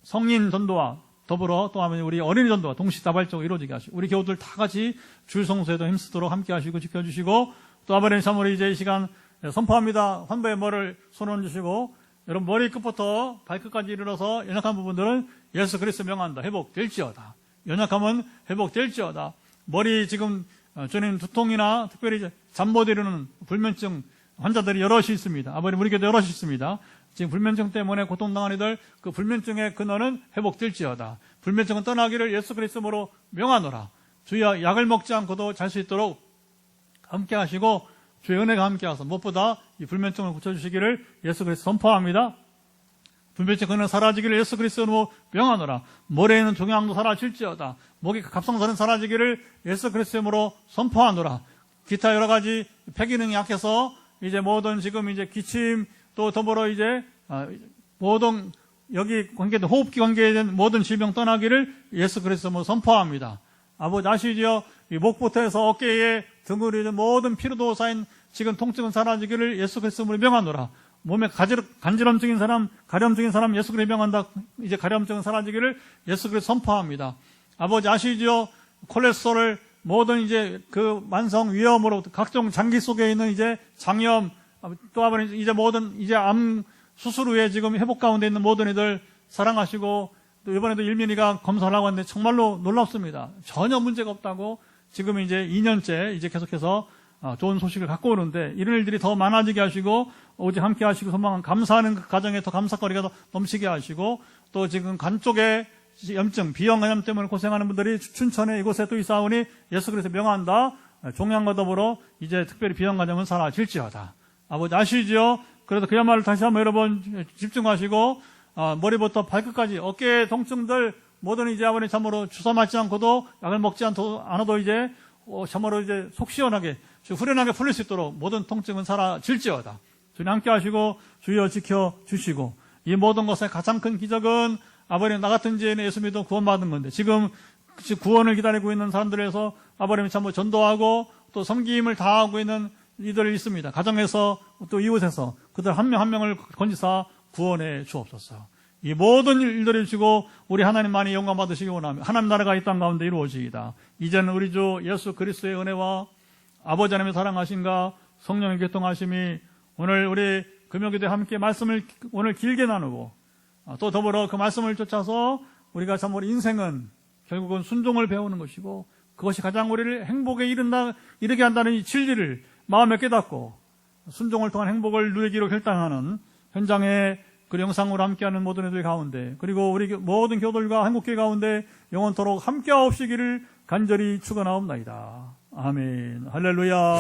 Speaker 1: 성인 전도와 더불어 또 하면 우리 어린이 전도와 동시다발적으로 이루어지게 하시고 우리 교우들 다 같이 주일 성수에도 힘쓰도록 함께 하시고 지켜주시고 또 아버님 참 우리 이제 이 시간 선포합니다. 환부의 머리를 손을 주시고 여러분 머리 끝부터 발끝까지 이르러서 연약한 부분들은 예수 그리스도 명한다. 회복될지어다. 연약함은 회복될지어다. 머리 지금 주님 두통이나 특별히 잠 못 이루는 불면증 환자들이 여럿이 있습니다. 아버님 우리 교도 여럿이 있습니다. 지금 불면증 때문에 고통당한 이들 그 불면증의 근원은 회복될지어다. 불면증은 떠나기를 예수 그리스도로 명하노라. 주여 약을 먹지 않고도 잘 수 있도록 함께 하시고 주의 은혜가 함께 하셔서 무엇보다 이 불면증을 고쳐주시기를 예수 그리스도 선포합니다. 불면증 근원 사라지기를 예수 그리스도로 명하노라. 머리에 있는 종양도 사라질지어다. 목에 갑상선은 사라지기를 예수 그리스도로 선포하노라. 기타 여러 가지 폐기능이 약해서 이제 모든 지금 이제 기침 또 더불어 이제 모든 여기 관계된 호흡기 관계된 모든 질병 떠나기를 예수 그리스도로 선포합니다. 아버지 아시죠? 이 목부터 해서 어깨에 등으로 모든 피로도 쌓인 지금 통증은 사라지기를 예수 그리스도로 명하노라. 몸에 간지럼증인 사람, 가려움증인 사람 예수 그리스도 명한다. 이제 가려움증은 사라지기를 예수 그리스도 선포합니다. 아버지 아시죠? 콜레스테롤 모든 이제 그 만성 위염으로 각종 장기 속에 있는 이제 장염 또 아버님 이제 모든 이제 암 수술 후에 지금 회복 가운데 있는 모든 이들 사랑하시고 또 이번에도 일민이가 검사를 하고 왔는데 정말로 놀랍습니다. 전혀 문제가 없다고 지금 이제 2년째 이제 계속해서 좋은 소식을 갖고 오는데 이런 일들이 더 많아지게 하시고 오직 함께 하시고 소망한 감사하는 그 가정에 더 감사거리가 더 넘치게 하시고 또 지금 간 쪽에 염증, 비형 간염 때문에 고생하는 분들이 춘천에 이곳에 또 있사오니 예수 그리스도 명한다. 종양과 더불어 이제 특별히 비형 간염은 사라질지어다. 아버지 아시죠? 그래서 그야말로 다시 한번 여러분 집중하시고 머리부터 발끝까지 어깨 통증들 모든 이제 아버님 참으로 주사 맞지 않고도 약을 먹지 않아도 이제 참으로 이제 속 시원하게 후련하게 풀릴 수 있도록 모든 통증은 사라질지어다. 주님 함께 하시고 주여 지켜 주시고 이 모든 것의 가장 큰 기적은 아버님 나 같은 죄인은 예수 믿어 구원받은 건데 지금 구원을 기다리고 있는 사람들에서 아버님이 참 전도하고 또 섬김을 다하고 있는 이들이 있습니다. 가정에서 또 이웃에서 그들 한 명 한 명을 건지사 구원해 주옵소서. 이 모든 일들을 주시고 우리 하나님만이 영광 받으시기 원하며 하나님 나라가 이 땅 가운데 이루어지이다. 이제는 우리 주 예수 그리스도의 은혜와 아버지 하나님의 사랑하심과 성령의 교통하심이 오늘 우리 금요기도에 함께 말씀을 오늘 길게 나누고 또 더불어 그 말씀을 쫓아서 우리가 참 우리 인생은 결국은 순종을 배우는 것이고 그것이 가장 우리를 행복에 이르게 한다는 이 진리를 마음에 깨닫고 순종을 통한 행복을 누리기로 결단하는 현장의 그 영상으로 함께하는 모든 이들 가운데 그리고 우리 모든 교도들과 한국교회 가운데 영원토록 함께하옵시기를 간절히 축원하옵나이다. 아멘. 할렐루야.